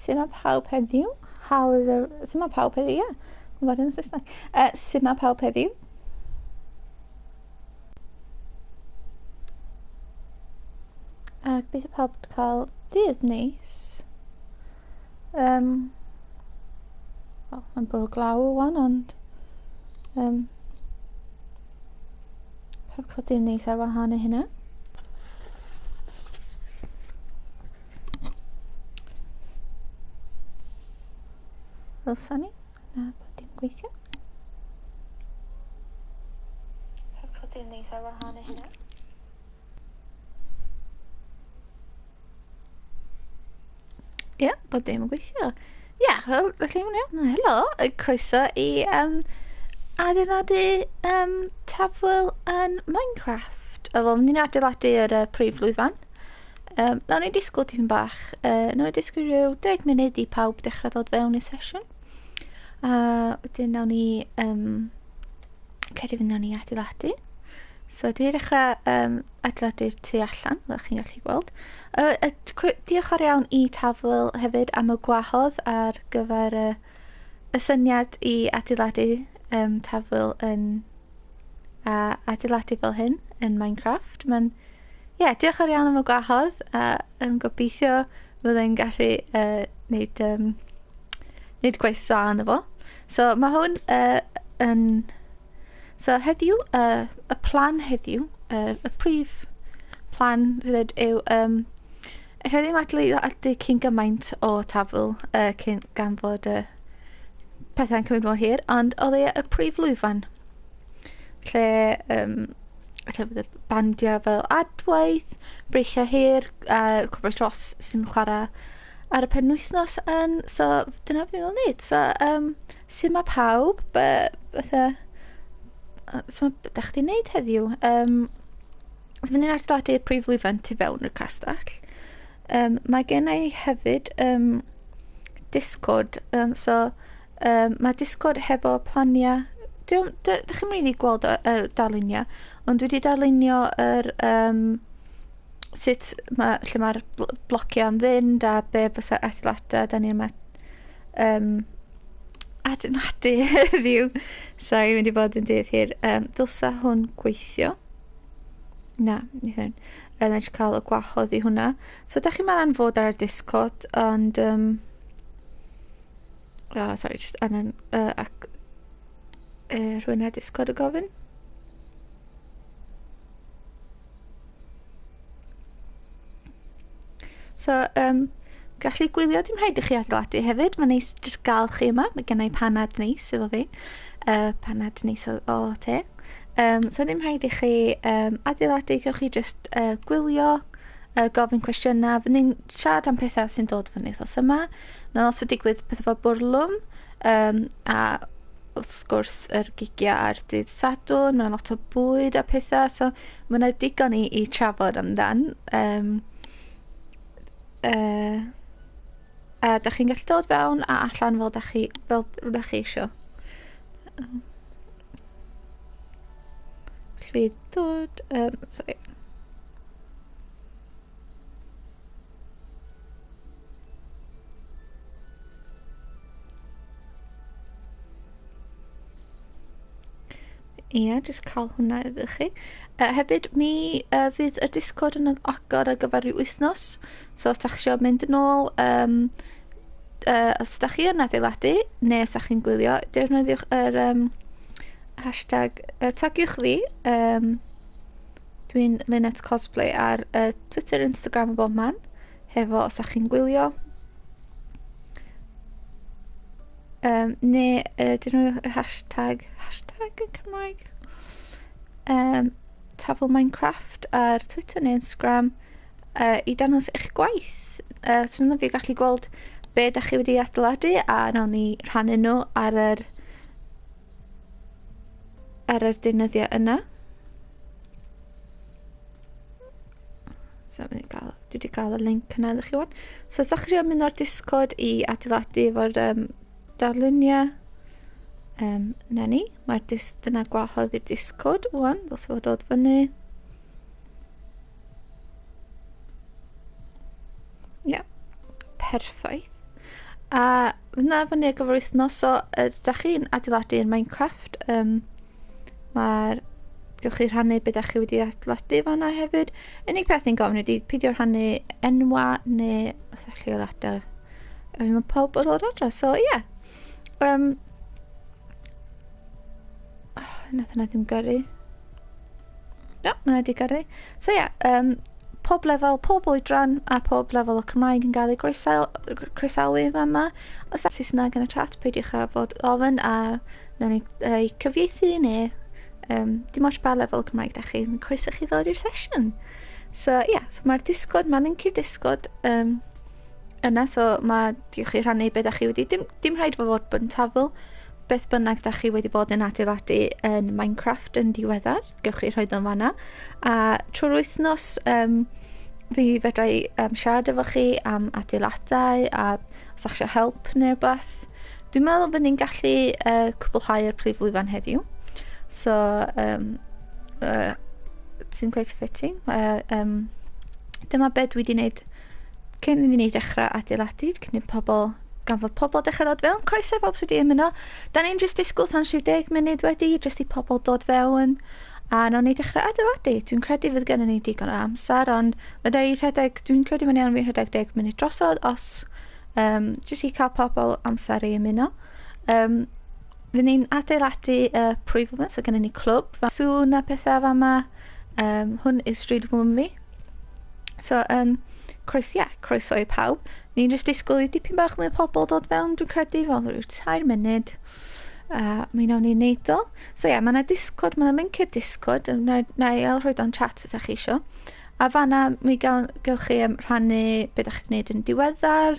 Sut mae pawb heddiw? Sut mae pawb heddiw? Ie. Mae'n yn Saesneg. Sut mae pawb heddiw? Ac beth yw pawb wedi cael dydd neis. Wel, mae'n bwrw glaw wan, ond pawb cael dydd neis ar wahân i hynna. Ddylsa ni, na bod dim gweithio. Pawb cael dydd neis ar wahân i hynna. Ie, bod dim yn gweithio. Ie, wel, felly hwnna. Helo, croeso i adeiladu Tafwyl yn Minecraft. Wel, ni'n adeiladu yr prif lwyfan. Nawn ni disgwyl tipyn bach. Nawn ni disgwyl rhyw 10 munud i pawb dechrau dod fewn i sesiwn. Wedyn nawn ni credu fynd nawn ni adeiladu. So dwi wedi dechrau adeiladu'r tu allan, fel chi'n gallu gweld. Diolch ar iawn i Tafwyl hefyd am y gwahodd ar gyfer y syniad i adeiladu Tafwyl yn adeiladu fel hyn yn Minecraft. Diolch ar iawn am y gwahodd a gobeithio byddai'n gallu wneud gwaith dda yna fo. So mae hwn yn... So heddiw, y plan heddiw, y prif plan yw allai ddim adeiladu cyn gymaint o Tafwyl gan fod pethau'n cymryd mor hir, ond oedd y prif lwyfan lle bydd y bandiau fel adwaith, breichiau hir, cwbl dros sy'n chwarae ar y penwythnos yn, so dyna beth ni'n wneud. So sut mae pawb, so ydych chi'n neud heddiw? So fydd ni'n adeiladu'r prif lwyfan tu fewn y castell. Mae gen i hefyd Discord, mae Discord hefo planiau. Dych chi'n rili gweld y darluniau, ond dwi wedi darlunio sut lle mae'r blociau yn fynd a be bysa'r adeilada da ni'n adeiladu heddiw. Sorry, mynd i bod yn dydd hir. Dylsa hwn gweithio. Na, nid eisiau cael y gwahodd i hwnna. So, da chi'n ma'n fod ar y Discord, ond... sorry, just angen... rhywun ar Discord y gofyn. So, gallu gwylio, dim rhaid i chi adeiladu hefyd. Mae'n neis jyst gael chi yma. Mae gennau panad neis efo fi. Panad neis o te. So dim rhaid i chi adeiladu, gewch chi jyst gwylio, gofyn cwestiynau. Fydd ni'n siarad am pethau sy'n dod fyny wythnos yma. Mae'n also digwydd pethau fel bwrlwm, a wrth gwrs yr gigiau ar dydd Sadwrn. Mae'n lot o bwyd a pethau, so mae'n digon i trafod amdan. A da chi'n gallu dod fewn a allan fel rydych chi eisiau. Gallu dod... sorry. Ie, jyst cael hwnna iddo chi. Hefyd, fydd y Discord yn agor ar gyfer ryw wythnos. So, os da chi eisiau mynd yn ôl, os da chi yn adeiladu, neu os da chi'n gwylio, defnyddiwch yr hashtag, tagiwch fi, dwi'n Lynette Cosplay ar Twitter, Instagram a bob man, hefo os da chi'n gwylio. Neu defnyddiwch yr hashtag yn Cymraeg, Tafwyl Minecraft ar Twitter neu Instagram i dangos eich gwaith. So yna fi gallu gweld be da chi wedi adeiladu a nawn ni rhannu nhw ar yr deunyddiau yna. So dwi wedi cael y link yna iddo chi wan. So os da chi eisiau mynd o'r Discord i adeiladu efo'r darluniau, na ni. Dyna gwahodd i'r Discord wan, fel sy'n fod dod fyny. Ie, perffaith. A fyna fyny ar gyfer wythnos, so ydych chi'n adeiladu yn Minecraft. Gewch chi rhannu beth ydych chi wedi adeiladu fan'na hefyd. Unig beth ni'n gofyn ydy peidio rhannu enwa neu ydych chi adeiladu yn pob o ddod adre. So ie. Nath yna ddim gyrru. No, yna wedi gyrru. So ie, pob lefel, pob oedran a pob lefel o Cymraeg yn cael ei croesawu yma. Os ydych Saesneg yn y chat, peidiwch â fod ofyn a wnawn ni cyfieithu neu dim ots ba lefel Cymraeg ydych chi, croeso chi ddod i'r sesiwn. So ie, so mae'r Discord, mae'n linkio'r Discord yna, so diolch chi rhannu beth ydych chi wedi, dim rhaid fod bod yn tafl, beth bynnag ydych chi wedi bod yn adeiladu yn Minecraft yn diweddar, gewch chi rhoid o'n fan'na. A trwy'r wythnos, fi fedrai siarad efo chi am adeiladau a os ydych chi help neu rhywbeth. Dwi'n meddwl bod ni'n gallu cwblhau'r prif lwyfan heddiw. So, sy'n gweithio fitting. Dyma beth dwi wedi wneud cyn i ni dechrau adeiladu, gan fod pobl dechrau dod fewn. Croeso bob sydd wedi ymuno. Da ni'n just disgwyl tan 70 munud wedi, just i pobl dod fewn. A nawn ni dechrau adeiladu. Dwi'n credu fydd gennym ni digon o amser, ond dwi'n credu mae'n iawn fi rhedeg 10 munud drosodd os just i cael pobl amser i ymuno. Fydd ni'n adeiladu prif yma, so gennym ni clwb. Sŵn a pethau fama. Hwn yw stryd room fi. So, croeso i pawb. Ni'n just disgwyl i dipyn bach mwy o pobl dod fewn, dwi'n credu, fel rhyw 2 munud. Mi nawn ni'n neud o. So ie, mae yna Discord, mae yna link i'r Discord. Na i rhoi o'n chat ydych chi isio. A fan'na, mi gewch chi rhannu beth ydych chi'n gwneud yn diweddar,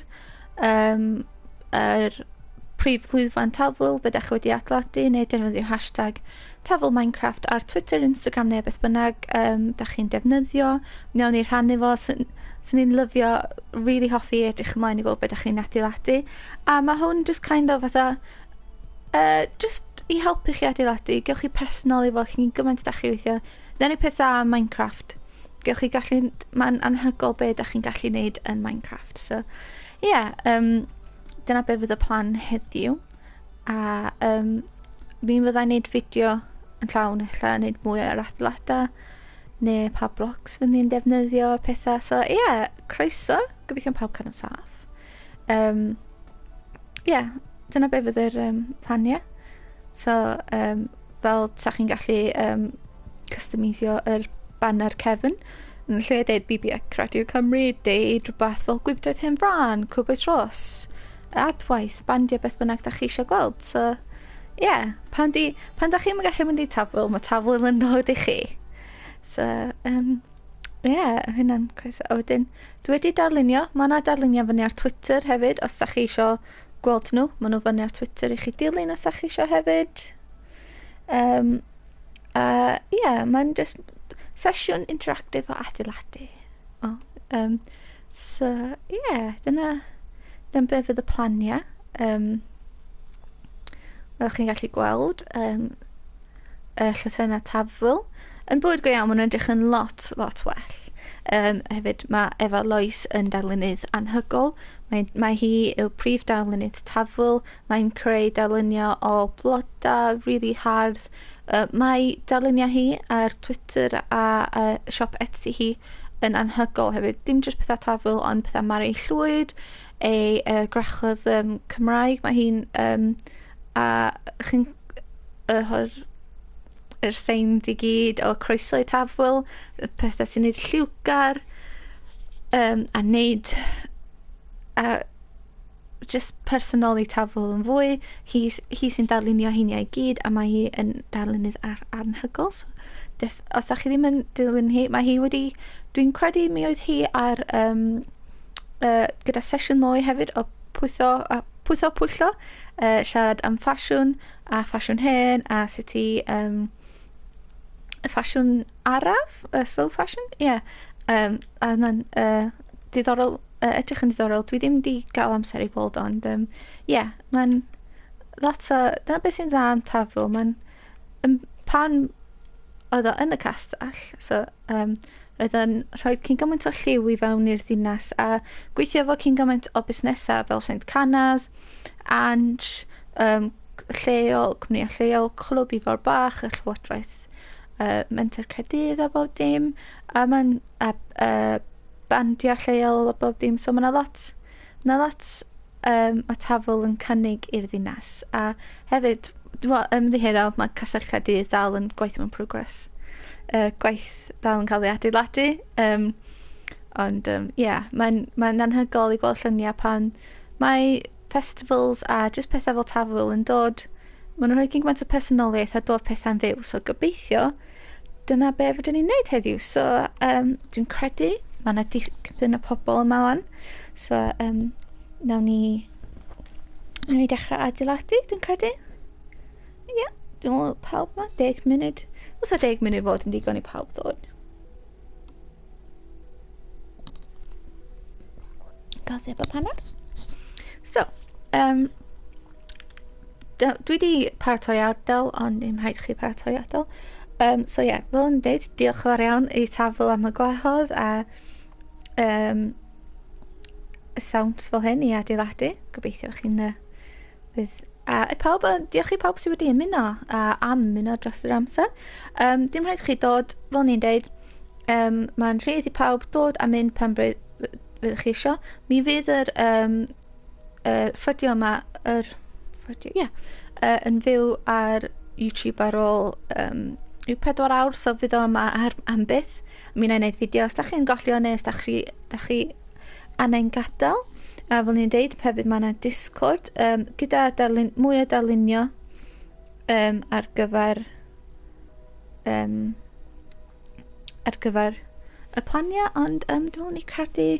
prif lwyfan Tafwyl, beth ydych chi wedi adeiladu, neu defnyddio'r hashtag Tafwyl Minecraft ar Twitter, Instagram neu beth bynnag ydych chi'n defnyddio. Nawn ni rhannu fo, so ni'n lyfio, really hoffi edrych ymlaen i gweld beth ydych chi'n adeiladu. A mae hwn just kind of fatha, just i helpu chi adeiladu, gewch chi personol i fel chi'n gymaint ydych chi weithio. Dyna ni pethau am Minecraft. Gewch chi gallu, mae'n anhygol beth ydych chi'n gallu gwneud yn Minecraft. So, ie, dyna beth fydd y plan heddiw. A fi'n fyddai'n gwneud fideo yn llawn ella, wneud mwy o'r adeiladau, neu pa blocs fydd ni'n defnyddio pethau. So, ie, croeso, gobeithio pawb can yn saff. Ie, dyna beth fydd yr planiau. So, fel sa chi'n gallu customisio yr banner cefn, yn lle deud BBX Radio Cymru, deud rhywbeth fel gwybdaeth hen fran, cwbwys ros, adwaith, bandiau beth bynnag da chi eisiau gweld. So, ie, pan da chi'n gallu mynd i Tafwyl, mae Tafwyl yn dod i chi. So, ie, hynna'n croeso. A wedyn, dwi wedi darlunio, mae yna darlunio fyny ar Twitter hefyd, os da chi eisiau gweld nhw, mae nhw fyny ar Twitter i chi dilyn os da chi eisiau hefyd. Ie, mae'n just sesiwn interactif o adeiladu. So, ie, dyna beth fydd y planiau. Fel chi'n gallu gweld, y llythrenau Tafwyl. Yn bwyd go iawn, maen nhw'n edrych yn lot well. Hefyd, mae Efa Lois yn darlunydd anhygol. Mae hi yw prif darlunydd Tafwyl. Mae'n creu darluniau o blodau, really hardd. Mae darluniau hi ar Twitter a siop Etsy hi yn anhygol hefyd. Dim jyst pethau Tafwyl, ond pethau Mari Llwyd, ei gwrachodd Cymraeg. Mae hi'n... a chi'n... yr seins i gyd o croeso i Tafwyl, pethau sy'n neud lliwgar, a neud just personol i Tafwyl yn fwy. Hi sy'n darlunio hynny i gyd, a mae hi yn darlunydd anhygol. So, os da chi ddim yn dilyn hi, mae hi wedi... Dwi'n credu mi oedd hi ar... gyda sesiwn mwy hefyd o pwyllo, siarad am ffasiwn, a ffasiwn hen, a sut i... ffasiwn araf, slow fashion, ie. A mae'n diddorol, edrych yn diddorol. Dwi ddim wedi cael amser i gweld, ond ie, mae'n lot o... Dyna beth sy'n dda am Tafwyl. Pan oedd o yn y castell, so oedd yn rhoi cyn gymaint o lliw i fewn i'r ddinas a gweithio efo cyn gymaint o busnesau fel St Canas, Ange, lleol, cwmnïau lleol, clwb i fawr bach, y Llywodraeth Menter Caerdydd a bob dim, a mae'n bandiau lleol a bob dim, so mae yna lot o Tafwyl yn cynnig i'r ddinas, a hefyd, dwi'n meddwl, ymddihiro, mae Castell Caerdydd dal yn gweithio mewn progress. Gwaith dal yn cael ei adeiladu, ond mae'n anhygoel i gweld lluniau pan mae festivals a jyst pethau fel Tafwyl yn dod, maen nhw'n rhoi gymaint o personoliaeth a dod pethau'n fyw, so gobeithio dyna be fydden ni'n neud heddiw. So dwi'n credu mae yna dipyn o pobl yma wan, so nawn ni dechrau adeiladu, dwi'n credu. Ie, dwi'n meddwl pawb yma, 10 munud. Os 10 munud fod yn digon i pawb ddod. Gael sef o panad. So, dwi wedi paratoi adael, ond dim rhaid chi paratoi adael. So ie, fel yn dweud, diolch yn fawr iawn i Tafwyl am y gwahodd a y sawns fel hyn i adeiladu. Gobeithio chi'n bydd. A diolch i pawb sydd wedi ymuno a am ymuno dros yr amser. Dim rhaid chi dod, fel ni'n dweud, mae'n rhaid i pawb dod a mynd pan fydd chi isio. Mi fydd yr ffrydio yma, yn fyw ar YouTube ar ôl rhyw 4 awr, so fydd o yma am byth. Mi wna i wneud fideo, os da chi'n gollio neu os da chi angen gadael. A fel ni'n deud, hefyd mae yna Discord gyda mwy o darlunio ar gyfer y planiau, ond dwi'n ni credu,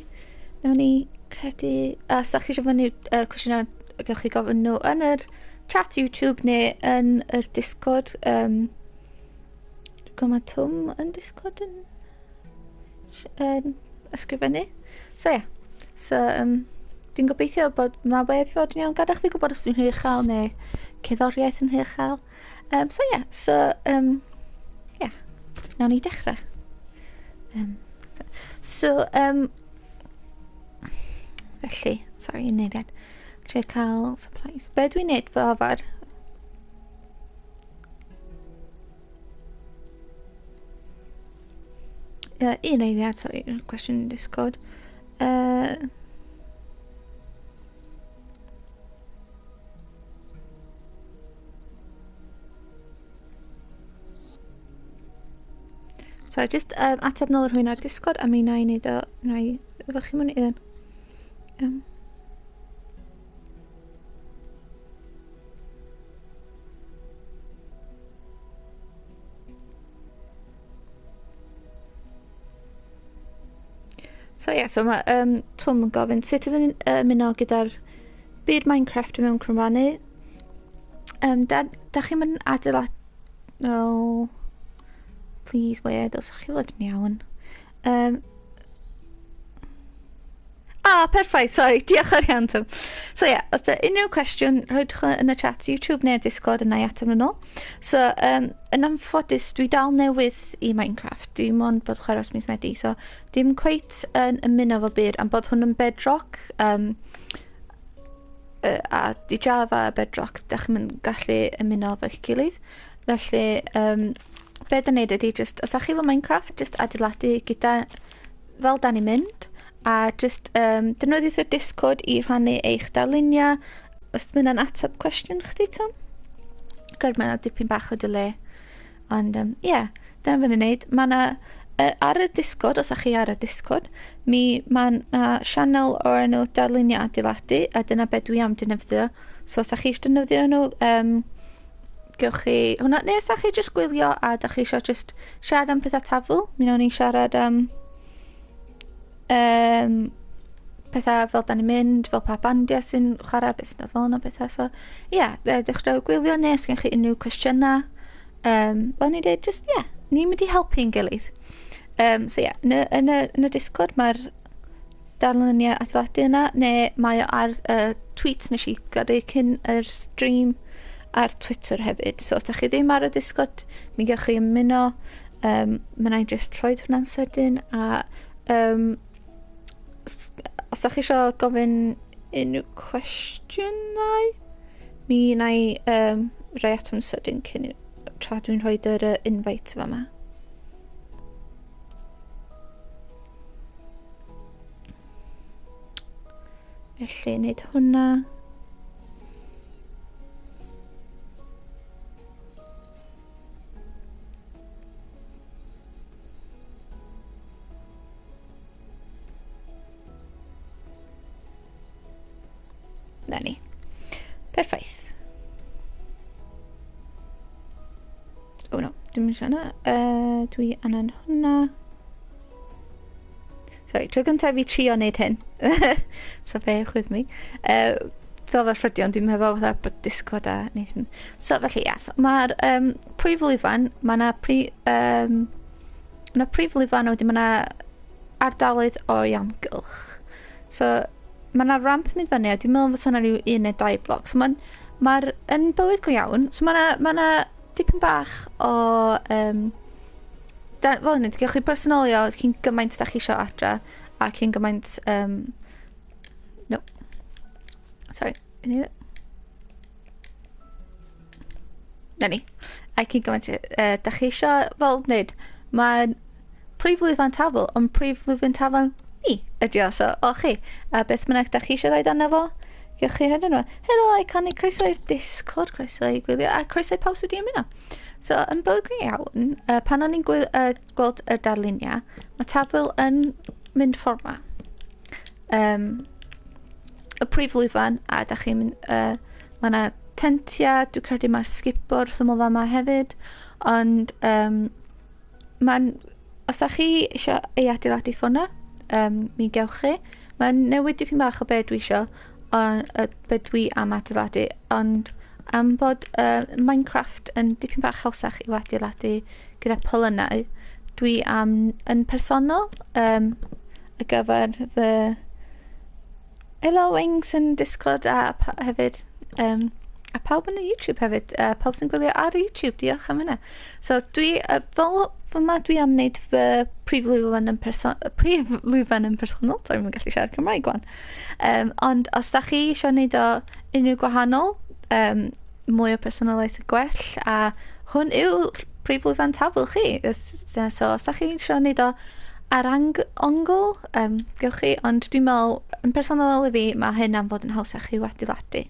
os da chi eisiau fyny cwestiynau, gewch chi gofyn nhw yn yr chat YouTube neu yn yr Discord. Mae Twm yn Discord yn ysgrifennu. So ie, dwi'n gobeithio bod mae wedi fod yn iawn. Gadach fi gwybod os dwi'n rhy uchel neu cerddoriaeth yn rhy uchel. Nawn ni dechrau. Felly, sorry, eneiriad. Trio cael supplies. Be dwi'n neud fel arfer? Un eiliad, sorry, question in Discord. So, just ateb nôl rhywun ar Discord a mi na i wneud o, efo chi mwyn un. So mae Twm yn gofyn sut ydyn ni'n ymuno gyda'r byd Minecraft mewn cymraeg. Da chi'n mynd adeilad... No... Please, weird, os chi fod yn iawn. Perffaith, sorry, diolch ar iawn, Twm. So os da unrhyw cwestiwn, rhoiwch yn y chat YouTube neu'r Discord yna i ateb yn ôl. So, yn anffodus, dwi dal newydd i Minecraft. Dwi mond bod chwarae mis Medi, so dim cweit yn ymuno fel byd, am bod hwn yn bedrock, a di Java a bedrock, da chi'n gallu ymuno fel eich gilydd. Felly, be da wneud ydy, os a'ch chi fel Minecraft, just adeiladu gyda fel da ni'n mynd, a just defnyddiwch y Discord i rhannu eich darluniau. Os mynd yn ateb cwestiwn chdi, Tom? Gwyd, mae'n dipyn bach o delay. Ond, dyna fy'n wneud. Mae yna, ar y Discord, os a'ch chi ar y Discord, mae'n sianel o'r enw darluniau adeiladu, a dyna be dwi am defnyddio. So, os a'ch chi eisiau defnyddio nhw, gewch chi hwnna, neu os da chi jyst gwylio a da chi eisiau jyst siarad am pethau Tafwyl, mi wnawn ni siarad am pethau fel da ni'n mynd, fel pa bandiau sy'n chwarae, beth sy'n dod fel yna pethau. So, dechrau gwylio neu os gen chi unrhyw cwestiynau. Fel ni'n dweud, ni'n mynd i helpu'n gilydd. Yn y Discord mae'r darluniau adeiladu yna, neu mae o ar tweets nes i gyrru cyn yr stream ar Twitter hefyd. So os da chi ddim ar y Discord, mi gewch chi ymuno Mae'n ei just rhoi hwnna'n sydyn a os ydych chi eisiau gofyn unrhyw cwestiynau, mi na i rhoi atom sydyn cyn tra dwi'n rhoi yr invite fa yma. Felly, wneud hwnna. Na ni. Perffaith. O no, dwi'n mynd hwnna. Dwi angen hwnna. Sorry, tro gyntaf fi trio wneud hyn. So bear with me. Fel fel rhyddion, dwi'n meddwl fatha bod Discord a wneud hyn. So felly, yes, mae'r prif lwyfan, mae yna prif lwyfan a wedyn mae yna ardaloedd o amgylch. So mae yna ramp mynd fyny a dwi'n meddwl fod yna rhyw 1 neu 2 bloc. So mae'r yn bywyd go iawn. So mae yna dipyn bach o fel hynny, gewch chi personolio cyn gymaint da chi eisiau adra a cyn gymaint no. Sorry, na ni. A cyn gymaint da chi eisiau fel wneud. Mae prif lwyfan Tafwyl, ond prif lwyfan Tafwyl ni ydi o. So, o chi, a beth mynnag da chi eisiau rhoi arno fo? Gewch chi rhaid arno fo. Helo, I can i croeso i'r Discord, croeso i gwylio, a croeso i paws wedi ymuno. So, yn bywyd go iawn, pan o'n i'n gweld y darluniau, mae Tafwyl yn mynd ffordd ma. Y prif lwyfan, a da chi'n mynd, mae yna tentia, dwi'n credu mae'r skipper wrth ymwyl fa hefyd, ond os da chi eisiau ei adeiladu ffona, mi gewch chi. Mae'n newid dipyn bach o be dwi eisiau, be dwi am adeiladu, ond am bod Minecraft yn dipyn bach hawsach i'w adeiladu gyda polynau, dwi yn personol y gyfer fy Hello Wings yn Discord a hefyd a pawb yn y YouTube hefyd, pawb sy'n gwylio ar YouTube, diolch am hynna. So dwi, fel yma dwi am wneud fy prif lwyfan yn personol, sorry, mae'n gallu siarad Cymraeg gwan. Ond os da chi eisiau wneud o unrhyw gwahanol, mwy o personolaeth y gwell, a hwn yw prif lwyfan Tafwyl chi. So os da chi eisiau wneud o ar ongl, gewch chi, ond dwi'n meddwl, yn personol i fi, mae hyn am fod yn hawsach i'w adeiladu.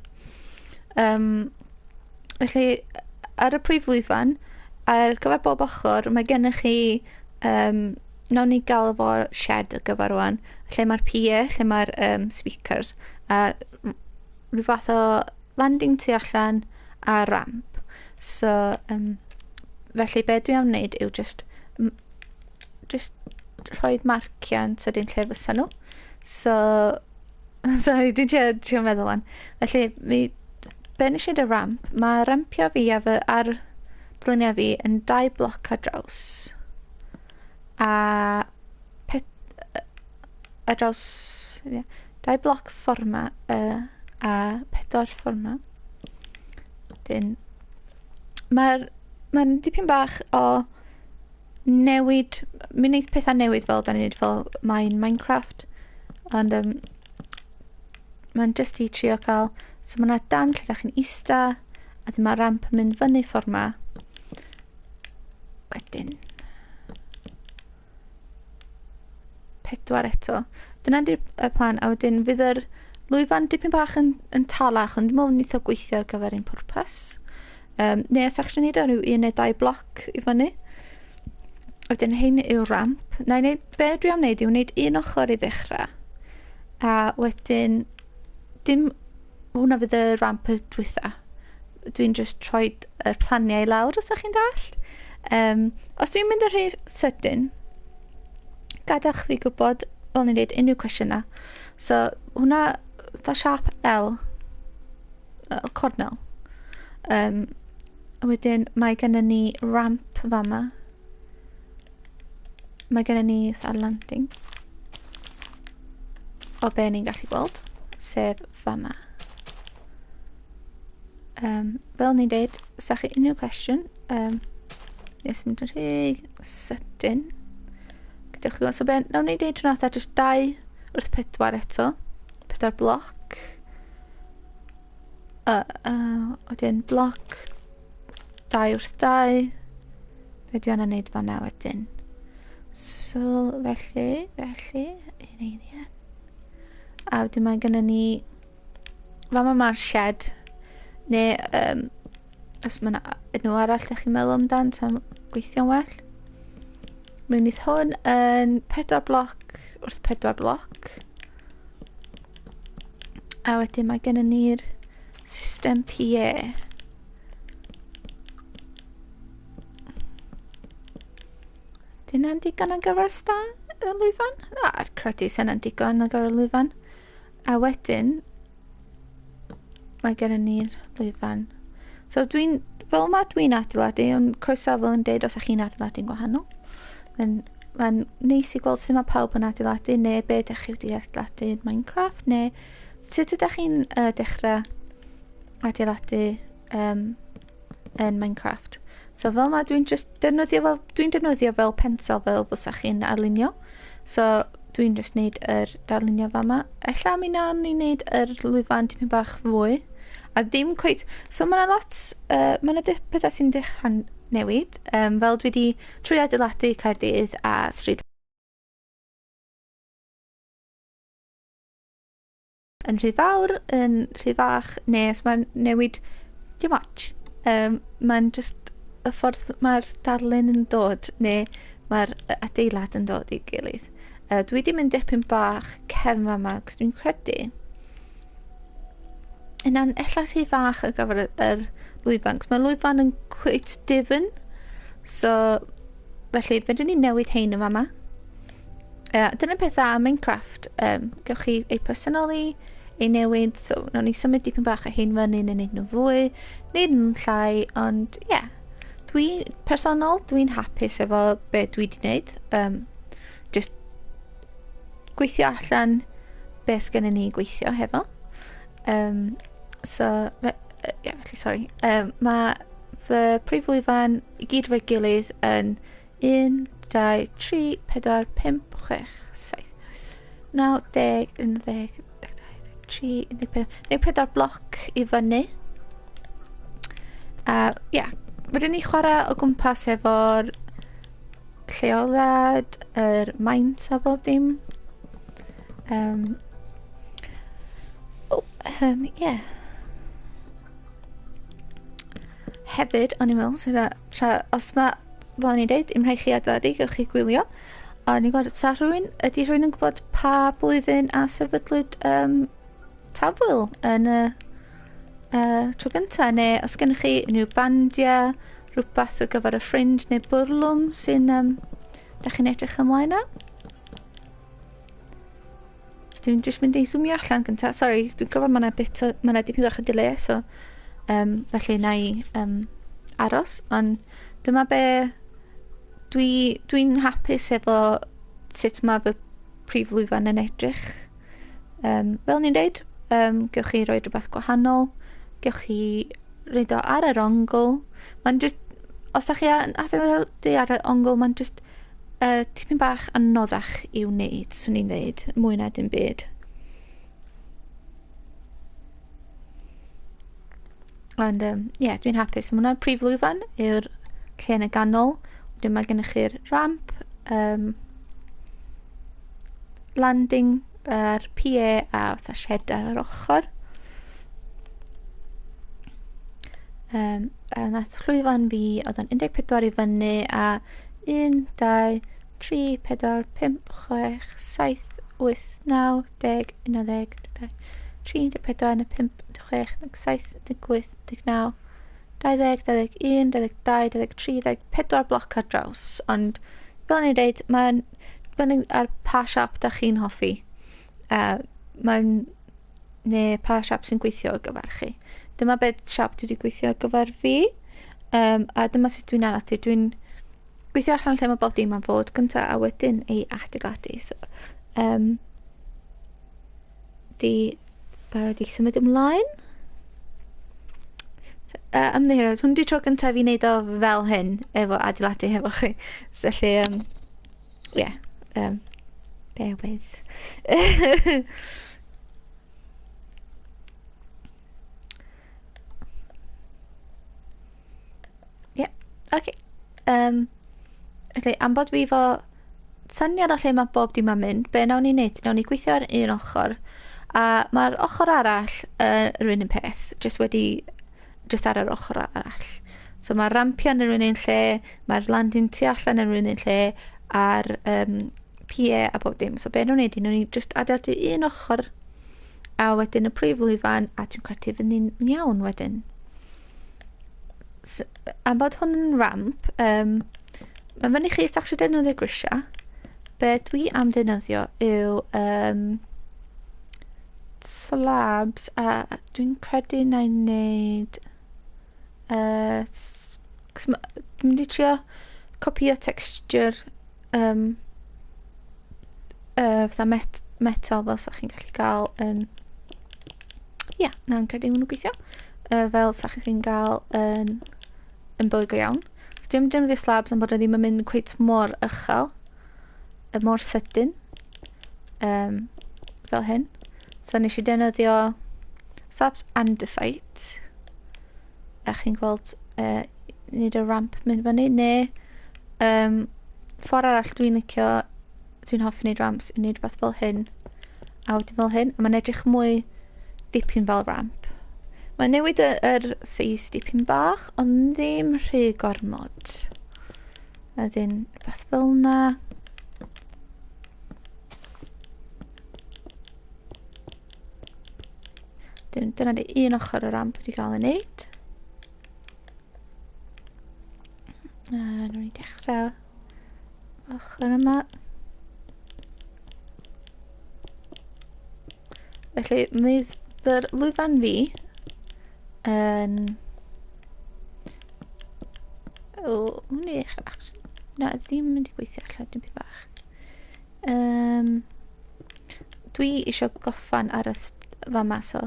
Felly, ar y prif lwyfan, ar gyfer bob ochr, mae gennych chi, nawn ni gael efo shed ar gyfer rwan, lle mae'r PA, lle mae'r speakers, a rhyw fath o landing tu allan a ramp. So, felly be dwi am wneud yw just rhoi marcian sydyn lle fysa nhw. So, sorry, dwi'n trio meddwl lan. Felly, be nes i dy ramp, mae rampio fi ar dyluniau fi yn 2 bloc ar draws. A draws, 2 bloc fforma a 4 fforma. Mae'n dipyn bach o newid, mi'n neud pethau newid fel da ni'n neud fel mae'n Minecraft, ond mae'n just i trio cael, so mae yna dan lle da chi'n ista, a dyma ramp yn mynd fyny ffordd ma. Wedyn 4 eto. Dyna di'r plan, a wedyn fydd yr lwyfan dipyn bach yn talach, ond dwi'n meddwl neith o gweithio ar gyfer un pwrpas. Neu os eich wneud o rhyw 1 neu 2 bloc i fyny. Wedyn hyn yw ramp. Be dwi am wneud yw wneud un ochr i ddechrau. A wedyn, hwnna fydd y ramp y dwytha. Dwi'n just rhoi y planiau i lawr, os ydych chi'n dallt. Os dwi'n mynd ar rhy sydyn, gadwch fi gwybod fel ni'n dweud unrhyw cwestiynau. So, hwnna, dda siap L, cornel. Wedyn, mae gennym ni ramp fama. Mae gennym ni landing. O be ni'n gallu gweld, sef fama. Fel ni'n dweud, os ydych chi unrhyw cwestiwn, Nes mynd yn rhy sydyn. Gadewch chi gwybod, so ben, nawn ni wneud rhywbeth a jyst 2 wrth 4 eto. 4 bloc. Wedyn bloc 2 wrth 2. Be dwi anna wneud fan'na wedyn. So, felly, un eiliad. A wedyn mae gennym ni, fama mae'r shed, neu os mae yna enw arall ydych chi'n meddwl amdan, ta'n gweithio'n well. Mae'n wneud hwn yn 4 bloc wrth 4 bloc. A wedyn mae gennym ni'r system PA. Dyna'n digon ar gyfer y lwyfan? Credu sy'n digon ar gyfer y lwyfan. A wedyn, mae gennym ni'r lwyfan. So fel mae dwi'n adeiladu, ond croeso fel yn deud os ydych chi'n adeiladu'n gwahanol. Mae'n neis i gweld sut mae pawb yn adeiladu, neu be ydych chi wedi adeiladu yn Minecraft, neu sut ydych chi'n dechrau adeiladu yn Minecraft. So fel mae dwi'n defnyddio fel pensel fel fysa chi'n arlunio. So dwi'n just wneud yr darlunio fama. Ella mi nawn ni wneud yr lwyfan tipyn bach fwy. A ddim cweit... So mae yna lot... mae yna pethau sy'n dechrau newid. Fel dwi wedi trwy adeiladu Caerdydd a stryd yn rhy fawr, yn rhy fach, neu os mae'n newid too much. Mae'n just y ffordd mae'r darlun yn dod, neu mae'r adeilad yn dod i gilydd. Dwi wedi mynd dipyn bach cefn fama, cos dwi'n credu yna'n ella rhy fach ar gyfer yr lwyfan, cos mae lwyfan yn cweit difyn. So, felly, fydden ni'n newid hein yn fama. Dyna pethau am Minecraft. Gewch chi ei personoli, ei newid, so nawn ni symud dipyn bach o hein fan hyn yn neud nhw fwy, neud nhw'n llai, ond ie. Dwi'n hapus efo be dwi wedi wneud. Just gweithio allan be sgynny ni gweithio hefo. Mae fy prif lwyfan i gyd fo'i gilydd yn 1, 2, 3, 4, 5, 6, 7, 9, 10, 11, 12, 13, 14 bloc i fyny. Rydyn ni chwarae o gwmpas efo'r lleoliad, yr maint a bob dim. Hefyd, o'n i'n meddwl, os mae, fel ni'n dweud, im rhaid chi adeiladu, gewch chi gwylio. O'n i'n gwybod, ydy rhywun yn gwybod pa blwyddyn a sefydlwyd Tafwyl yn y tro gyntaf, neu os gennych chi unrhyw bandiau, rhywbeth o gyfer y ffrind neu bwrlwm sy'n da chi'n edrych ymlaen â. Dwi'n jyst mynd i zoomio allan gyntaf. Sorry, dwi'n gwybod mae yna dipyn bach o delay, so felly na i aros. Ond dyma be dwi'n hapus efo sut mae fy prif lwyfan yn edrych. Fel ni'n deud, gewch chi roi rhywbeth gwahanol, gewch chi roed o ar yr ongl. Mae'n just, os da chi adeiladu ar yr ongl, mae'n just tipyn bach anoddach i'w wneud, swn i'n dweud, mwy na dim byd. Ond, dwi'n hapus. Mae hwnna'n prif lwyfan yw'r lle yn y ganol. Wedyn mae gennych chi'r ramp, landing, yr PA a fatha shed ar yr ochr. Nath llwyfan fi, oedd yn 14 i fyny a 1, 2, 3, 4, 5, 6, 7, 8, 9, 10, 11, 12, 13, 14, 15, 16, 17, 18, 19, 20, 21, 22, 23, 24 bloc ar draws. Ond fel ni'n dweud, mae'n dibynnu ar pa siap da chi'n hoffi. Neu pa siap sy'n gweithio ar gyfer chi. Dyma beth siap dwi wedi gweithio ar gyfer fi. A dyma sut dwi'n adeiladu. Dwi'n gweithio allan lle mae bob dim yn fod gyntaf a wedyn ei adeiladu. So, barod i symud ymlaen. So, ymddiheuro, hwn di tro gyntaf i wneud o fel hyn, efo adeiladu hefo chi. Felly, yeah, bear with. Yeah, okay. Felly, am bod fi fo syniad o lle mae bob dim yn mynd, be nawn ni wneud? Nawn ni gweithio ar un ochr, a mae'r ochr arall yr un peth, just ar yr ochr arall. So mae'r rampiau yn yr un lle, mae'r landing tu allan yn yr un lle, a'r PA a bob dim. So be nawn ni wneud? Nawn ni just adeiladu un ochr, a wedyn y prif lwyfan, a dwi'n credu fydd ni'n iawn wedyn. So, am bod hwn yn ramp, mae fyny chi os da chi defnyddio grisiau. Be dwi am defnyddio yw slabs, a dwi'n credu na i wneud dwi'n mynd i trio copio texture fatha metal fel sa chi'n gallu gael yn na'n credu hwnnw gweithio fel sa chi'n gael yn bwyd go iawn. So dwi'n defnyddio slabs am bod o ddim yn mynd cweit mor uchel, mor sydyn fel hyn. So nes i defnyddio slabs andesite, a chi'n gweld nid y ramp mynd fyny, neu ffordd arall dwi'n hoffi wneud ramps i wneud rhywbeth fel hyn, a wedyn fel hyn, a mae'n edrych mwy dipyn fel ramp. Mae'n newid yr seis dipyn bach, ond ddim rhy gormod. A wedyn rhywbeth fel yna. Dyna di un ochr y ramp wedi cael ei wneud. Nawn ni dechrau ochr yma. Felly, mydd fy'r lwyfan fi yn... hwn i ddechrau. Na, ddim mynd i gweithio allan, dim byd bach. Dwi eisiau goffan ar y fama, so...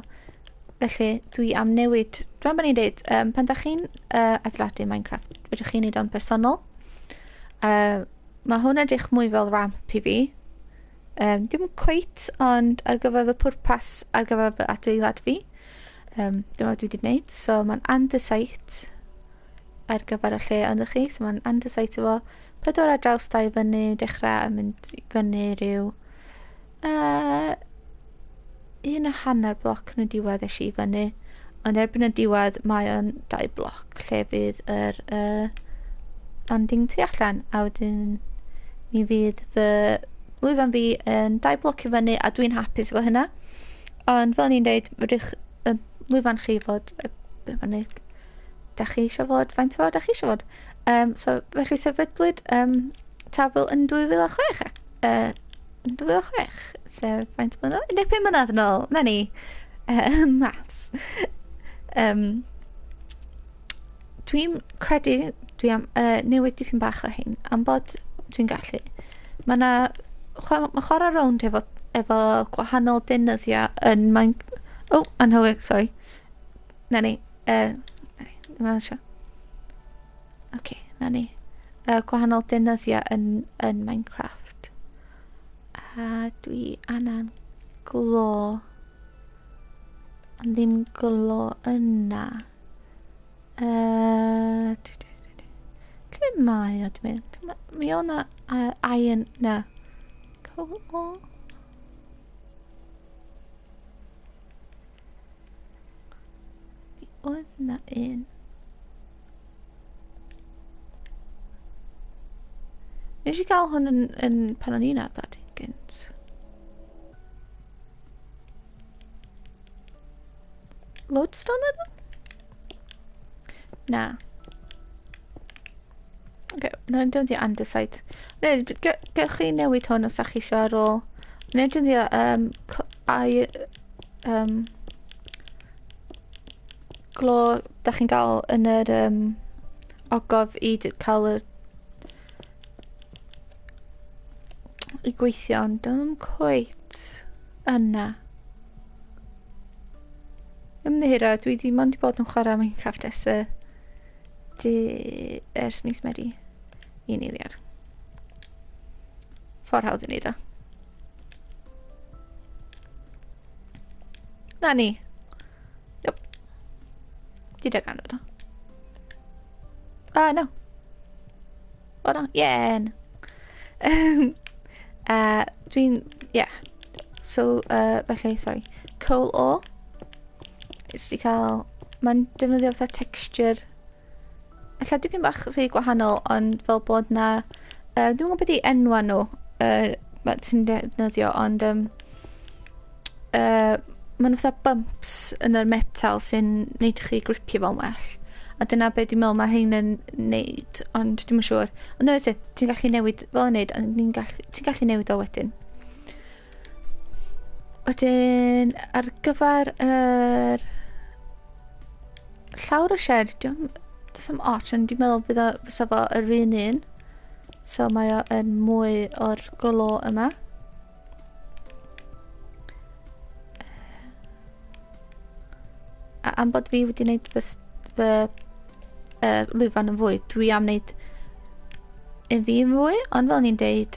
Felly, dwi am newid... Dwi'n bod ni'n dweud, pan da chi'n adeiladu Minecraft, fedrwch chi'n neud o'n personol. Mae hwn edrych mwy fel ramp i fi. Dim cweit, ond ar gyfer fy pwrpas ar gyfer fy adeilad fi. Dyma dwi wedi gwneud. So mae'n andesite ar gyfer y lle ynddo chi. So mae'n andesite efo 4 ar draws 2 fyny, dechrau yn mynd fyny rhyw 1.5 bloc yn y diwedd eisiau i fyny. Ond erbyn y diwedd mae o'n 2 bloc lle fydd yr landing tu allan. A wedyn mi fydd fy lwyfan fi yn 2 bloc i fyny, a dwi'n hapus efo hynna. Ond fel ni'n dweud, fydych lwyfan chi fod fyny da chi eisiau fod, faint fawr da chi eisiau fod. So felly sefydlwyd Tafwyl yn 2006. Yn 2006, sef faint mlynedd? 15 mlynedd yn ôl, na ni. Maths. Dwi'n credu, dwi am newid dipyn bach o hyn, am bod dwi'n gallu. Mae chwarae rownd efo gwahanol defnyddiau yn anghywir, sorry. Na ni. Ok, na ni. Gwahanol defnyddiau yn Minecraft. A dwi anna'n glo, ond ddim glo yna. Lle mae o, dwi'n mynd? Mi o na iron, na. Glo. Mi oedd na un. Nes i gael hwn yn pan o'n i'n adladu gynt. Lodestone oedd o? Na. Ok, na'n defnyddio andesite. Gewch chi newid hwn os ydych chi eisiau ar ôl. Na'n defnyddio glo da chi'n gael yn yr ogof i cael y i gweithio, ond dwi'n cweit yna. Ymddihiro, dwi ddim ond wedi bod yn chwarae Minecraft ers mis Medi. Un eiliad. Ffordd hawdd i wneud o. Na ni. Yep. Di dy gan o. No. O no. Yeah. Dwi'n... Yeah. So, felly, sorry. Coal ore. Jyst i cael... Mae'n defnyddio fatha texture. Alla dipyn bach rhy gwahanol, ond fel bod na... Dwi'n gwybod beth i enwa nhw. Sy'n defnyddio, ond... Mae'n fatha bumps yn yr metal sy'n neud chi gripio fel well. A dyna beth dwi'n meddwl mae hyn yn neud, ond dwi'n yn siŵr. Ond no, ti'n gallu newid fel yn neud, ond ti'n gallu newid o wedyn. Wedyn, ar gyfer yr llawr y shed, does am arch, ond dwi'n meddwl fysa fo yr un un. So mae o yn mwy o'r golo yma. A am bod fi wedi wneud fy lwyfan yn fwy, dwi am wneud un fi yn fwy, ond fel ni'n deud,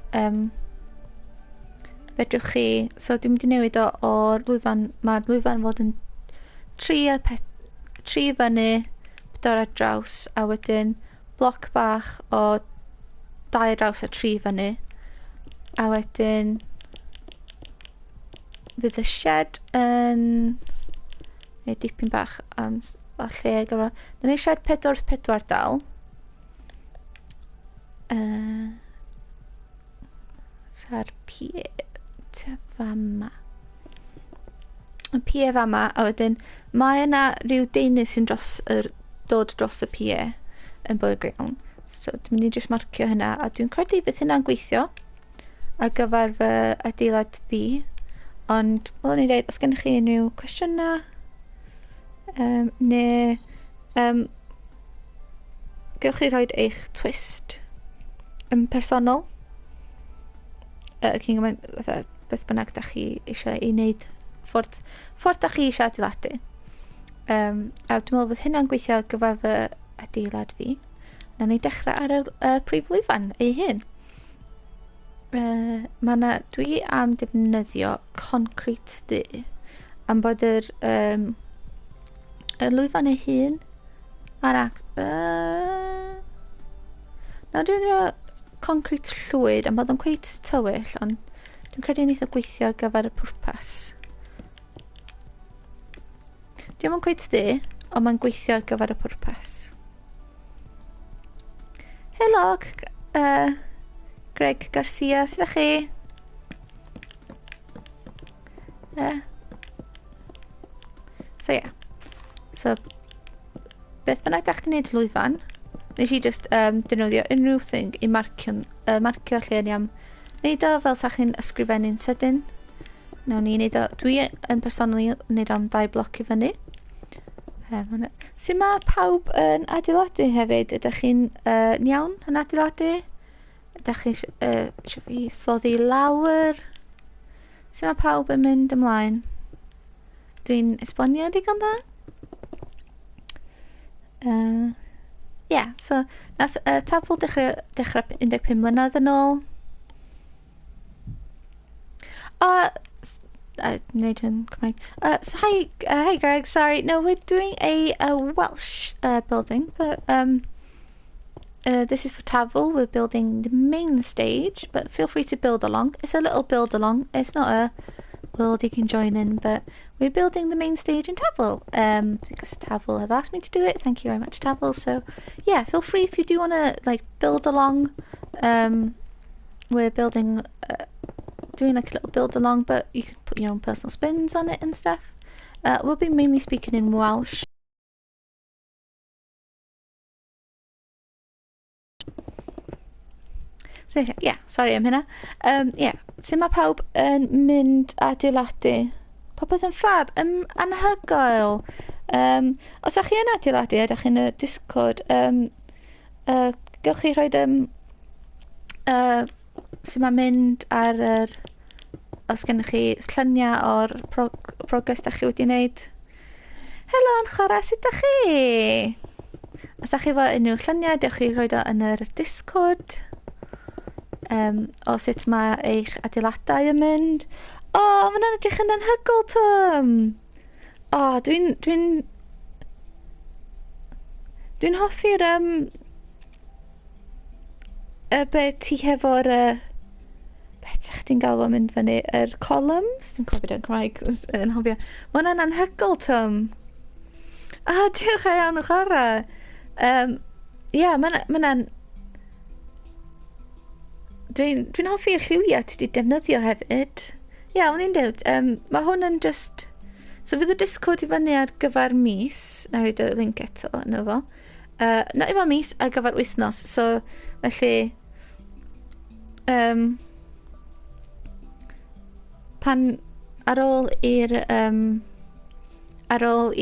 fedrwch chi, so dwi'n mynd i newid o'r lwyfan, mae'r lwyfan fod yn tri fyny, pedwar ar draws, a wedyn bloc bach o 2 draws a 3 fyny, a wedyn fydd y shed yn dipyn bach am a lle gyfer... Dwi'n ei siarad 4 dal. Sa'r pie... fama. Y pie fama, a wedyn mae yna rhyw deunydd sy'n dod dros y pie yn bwyd iawn. So dwi'n mynd i jyst marcio hynna, a dwi'n credu fydd hynna'n gweithio ar gyfer fy adeilad fi. Ond, fel ni'n dweud, os gennych chi unrhyw cwestiynau, neu gewch chi roed eich twist yn personol cyn gymaint beth bynnag da chi eisiau ei wneud ffordd da chi eisiau adeiladu a dwi'n meddwl fydd hynna'n gweithio ar gyfer fy adeilad fi. Nawn ni dechrau ar y prif lwyfan ei hun. Dwi am defnyddio concrete ddu am bod y lwyfan ei hun nawr dwi'n defnyddio concrete llwyd am bod yn cweit tywyll, ond dwi'n credu neith o gweithio ar gyfer y pwrpas. Diolch yn cweit ddu, ond mae'n gweithio ar gyfer y pwrpas. Helo, Greg Garcia, sydd â chi? So, beth bynnag da chi'n neud lwyfan, nes i just defnyddio unrhyw thing i marcio lle ni am neud o fel sa chi'n ysgrifennu'n sydyn. Nawn ni neud o, dwi yn personol neud am 2 bloc i fyny. Sut mae pawb yn adeiladu hefyd? Ydych chi'n iawn yn adeiladu? Ydych chi eisiau fi sloddi lawr? Sut mae pawb yn mynd ymlaen? Dwi'n esbonio digon da? So nath Tafwyl dechrau 15 mlynedd yn ôl. Neud yn Cymraeg. So hi Greg, sorry. No, we're doing a Welsh building, but this is for Tafwyl. We're building the main stage, but feel free to build along. It's a little build along. It's not a world you can join in, but we're building the main stage in Tafwyl because Tafwyl have asked me to do it. Thank you very much, Tafwyl. So yeah, feel free if you do want to build along. We're building doing a little build along, but you can put your own personal spins on it and stuff. We'll be mainly speaking in Welsh. So yeah, sorry am hynna. Sut mae pawb yn mynd adeiladu? Popeth yn ffab, anhygoel. Os ydych chi yn adeiladu, ydych chi'n y Discord, gewch chi rhoi sut mae'n mynd ar os gennych chi lluniau o'r progress da chi wedi wneud. Helo yn chwarae, sut ydych chi? Os ydych chi efo unrhyw lluniau, dewch chi roed o yn yr Discord. O sut mae eich adeiladau yn mynd. O, mae'n edrych yn anhygol, Tom! O, dwi'n hoffi'r be ti hefo'r beth ydych chi'n galw o'n mynd fyny, yr columns? Dwi'n cofio yn Cymraeg yn hofio. Mae hwnna'n anhygol, Tom. Diolch iawn o chwarae. Ie, mae'n... Dwi'n hoffi'r lliwiau ti wedi defnyddio hefyd. Ie, o'n i'n dweud, mae hwn yn just... So fydd y Discord i fyny ar gyfer mis. Na i roed y link eto yna fo. Na efo mis ar gyfer wythnos. So, felly... pan ar ôl i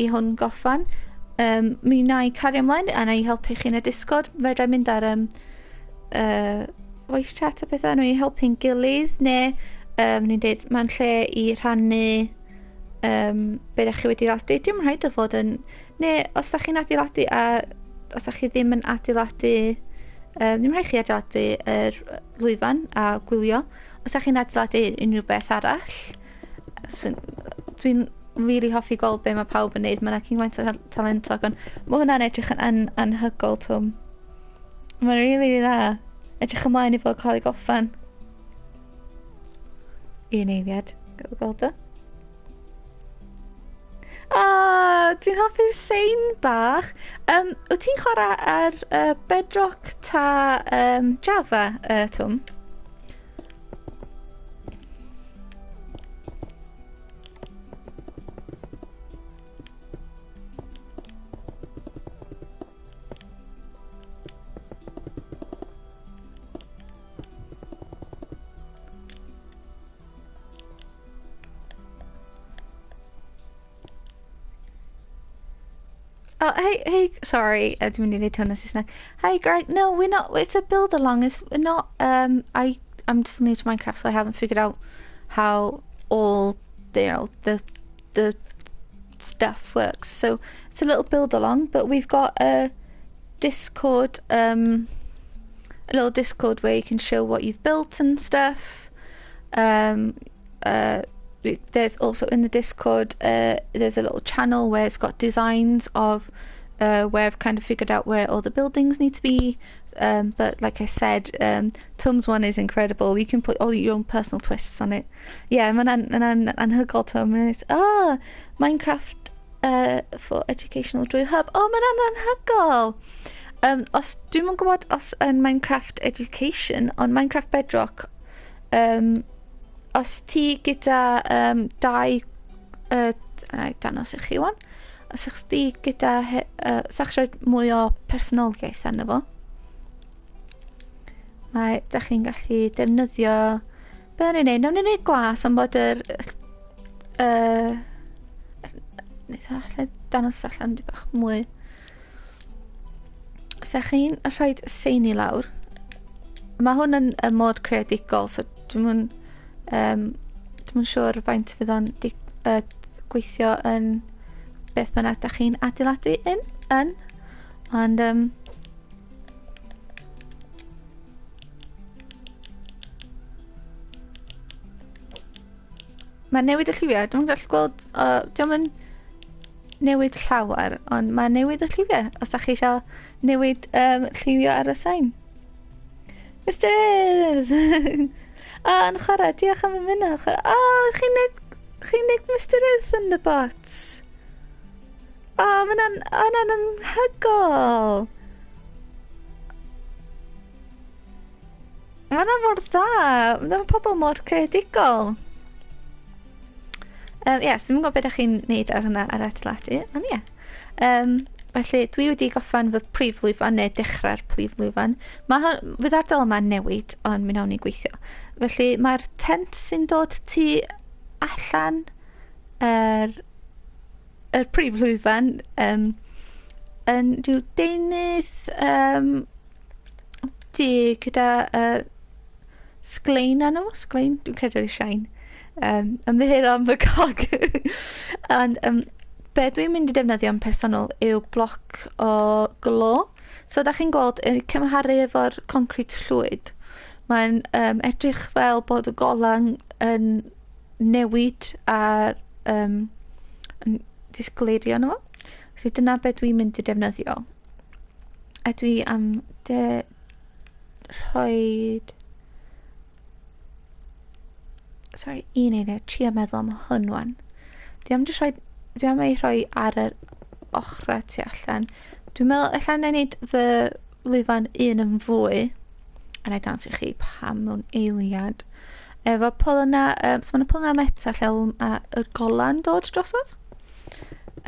hwn goffan, mi na i cario ymlaen a na i helpu chi yn y Discord. Fedra i mynd ar voice chat a bethau, nhw i helpu'n gilydd, neu ni'n dweud mae'n lle i rhannu be ydych chi wedi adeiladu. Dwi'n rhaid o fod yn... Neu os ydych chi'n adeiladu a os ydych chi ddim yn adeiladu... ddim rhaid chi adeiladu yr lwyfan a gwylio. Os ydych chi'n adeiladu unrhyw beth arall, dwi'n really hoffi gweld be mae pawb yn neud. Mae yna cynwaith o talentog, ond mae hwnna'n edrych yn anhygol, Tom. Mae'n really dda. Edrych ymlaen i fod cael ei goffan. Un eiliad. Gweld o. Dwi'n hoffi'r sein bach. Wyt ti'n chwarae ar Bedrock ta Java, Tom? Oh, hey, sorry, dwi'n mynd i neud hwn yn Saesneg. Hey, Greg, no, we're not, it's a build along, we're not, I'm just new to Minecraft, so I haven't figured out how all, the stuff works. So, it's a little build along, but we've got a Discord, a little Discord where you can show what you've built and stuff. There's also in the Discord there's a little channel where it's got designs of where I've kind of figured out where all the buildings need to be, but like I said, Tom's one is incredible. You can put all your own personal twists on it. Yeah, mae'n anhygol, Tom. It's Minecraft for educational drwy hub. Mae'n anhygol. Os dwi'n yn gwybod os yn Minecraft Education, ond Minecraft Bedrock, os ti gyda dau danos i chi wan, os ych ti gyda sa'ch rhaid mwy o personoliaeth arno fo, da chi'n gallu defnyddio be o'n i'n neud? Nawn ni'n neud glas am bod yr danos allan di bach mwy. Os chi'n rhaid y sein i lawr, mae hwn yn mod creadigol, so dwi'n siŵr faint fydd o'n gweithio yn beth bynnag da chi'n adeiladu yn, ond mae newid y lliwiau, dwi'n gallu gweld, diolch yn newid llawer, ond mae newid y lliwiau, os da chi eisiau newid lliwio ar y sain. Mr. Earth! Yn chwarae, diolch am y mynd yn chwarae. Chi'n neud Mr. Earth yn y bots. Mae'n anhygol. Mae'n mor dda. Mae'n pobl mor creadigol. Yes, dwi'n gwybod beth chi'n neud ar hynna ar adeiladu, ond ie. Felly, dwi wedi goffan fy prif lwyfan, neu dechrau'r prif lwyfan. Fydd ardal yma'n newid, ond mi nawn ni gweithio. Felly, mae'r tent sy'n dod tu allan yr prif lwyfan yn rhyw deunydd di gyda sglein arno. Dwi'n credu oedd shine. Ymddihiro am y cog. Ond be dwi'n mynd i defnyddio yn personol yw bloc o glo. So, da chi'n gweld, cymharu efo'r concrete llwyd. Mae'n edrych fel bod y golan yn newid a'r disgleirio nhw. So, dyna be dwi'n mynd i defnyddio. A dwi am rhoid... Sorry, un eiddo, trio meddwl am hwn wan. Dwi am ei rhoi ar yr ochrau tu allan. Dwi'n meddwl, allan ei wneud fy lwyfan un yn fwy. A na i dangos i chi pam mewn eiliad. Efo pol yna, so mae'n pol yna meta lle y golan dod drosodd. A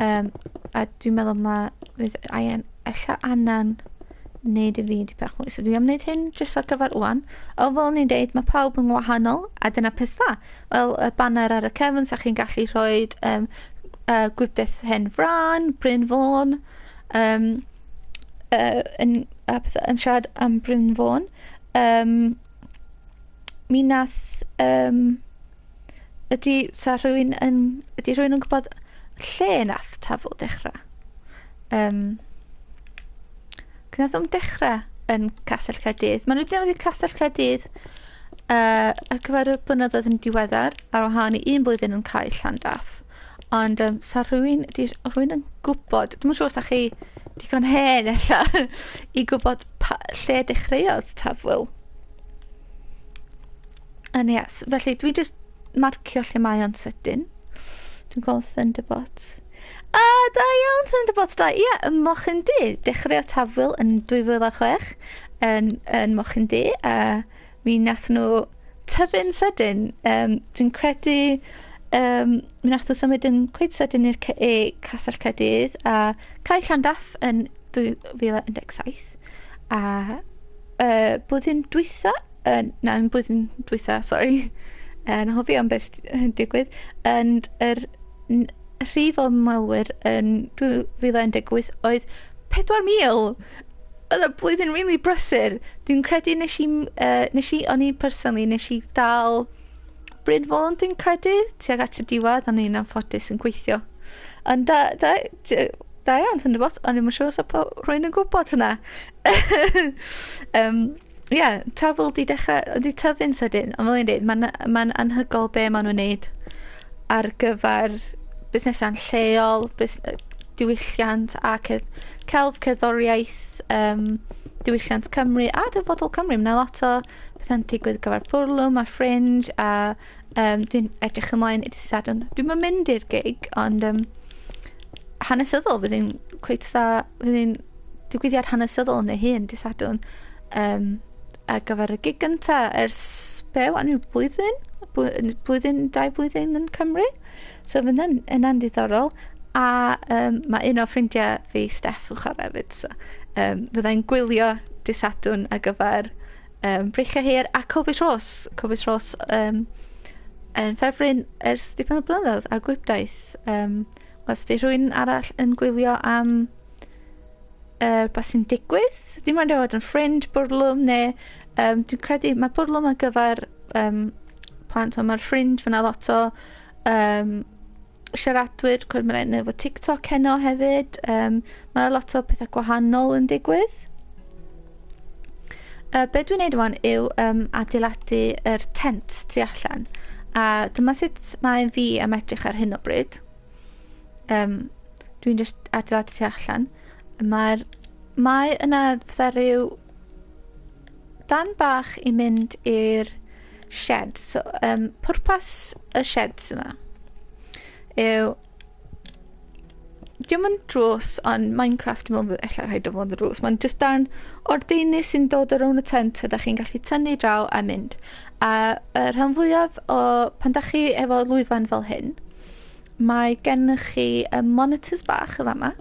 dwi'n meddwl fydd ella annan wneud I fi di bach mwy. So dwi am wneud hyn jyst ar gyfer wan. O fel ni'n deud, mae pawb yn wahanol, a dyna peth dda. Wel, y banner ar y cefn, sa chi'n gallu rhoi gwybdaeth hen fran, Bryn Fawn, yn siarad am Bryn Fawn. Mi nath ydy rhywun yn gwybod lle nath Tafwyl dechrau. Nath o'n dechrau yn Castell Caerdydd. Maen nhw wedi defnyddio Castell Caerdydd ar gyfer y blynyddoedd yn diweddar ar wahân I un blwyddyn yn cael Llandaff. Ond sa rhywun yn gwybod, dwi'n siŵr os da chi digon hen ella I gwybod lle dechreuodd Tafwyl. And yes, felly dwi jyst marcio lle mae o'n sydyn. Dwi'n gweld Thunderbot. Da iawn Thunderbot da. Ie, Mochyn Du. Dechrau Tafwyl yn 2006 yn Mochyn Du. Mi nath nhw tyfu'n sydyn. Dwi'n credu mi nath nhw symud yn cweith sydyn i'r Castell Caerdydd a cael Llandaff yn 2017. A blwyddyn dwytha, blwyddyn dwytha, sorry. Na hofi am beth digwydd. And rhif o ymwelwyr yn 2018 oedd 4,000. Oedd y blwyddyn really brysur. Dwi'n credu o'n I personally, nes I dal Bryn Fawn dwi'n credu, tuag at y diwedd, ond i'n anffodus yn gweithio. Ond da iawn, Thunderbot, ond i'n siŵr os rwy'n yn gwybod hynna. Tafwyl di tyfu'n sydyn, ond fel i'n dweud, mae'n anhygol be maen nhw'n wneud ar gyfer busnesau'n lleol, diwylliant a celf cerddoriaeth, diwylliant Cymru a dyfodol Cymru. Mae'n lot o bethau'n digwydd gyfer bwrlwm a fringe a dwi'n edrych ymlaen I dysadwn. Dwi'n mynd i'r gig, ond hanesyddol fydd hi'n cweith dda, fydd hi'n digwyddiad hanesyddol yn ei hun dysadwn ar gyfer y gig gynta ers blwyddyn, 2 blwyddyn yn Cymru. So fydd yna'n diddorol. A mae un o ffrindiau fi, Steff, yn chwarae hefyd. So, fyddai'n gwylio dysadwn ar gyfer breichiau hir a Cobis Ros. Cobis Ros yn ffefryn ers dipyn o blynyddoedd a gwybdaeth. Os di rhywun arall yn gwylio am beth sy'n digwydd, dim ond oedd yn ffrind, bwrlwm, neu dwi'n credu mae bwrlwm ar gyfer plant, ond mae'r ffrind fyna lot o siaradwyr, mae'n enw efo TikTok heno hefyd. Mae lot o pethau gwahanol yn digwydd. Be dwi'n neud wan yw adeiladu yr tent tu allan. A dyma sut mae fi am edrych ar hyn o bryd. Dwi'n just adeiladu tu allan. Mae yna fatha rhyw dan bach I mynd i'r shed. So, pwrpas y sheds yma yw dim ond drws, ond Minecraft dwi'n meddwl efallai rhaid o fod yn drws. Mae'n just darn o'r deini sy'n dod ar ôl y tent a da chi'n gallu tynnu draw a mynd. A y rhan fwyaf o pan da chi efo lwyfan fel hyn, mae gennych chi monitors bach y fama.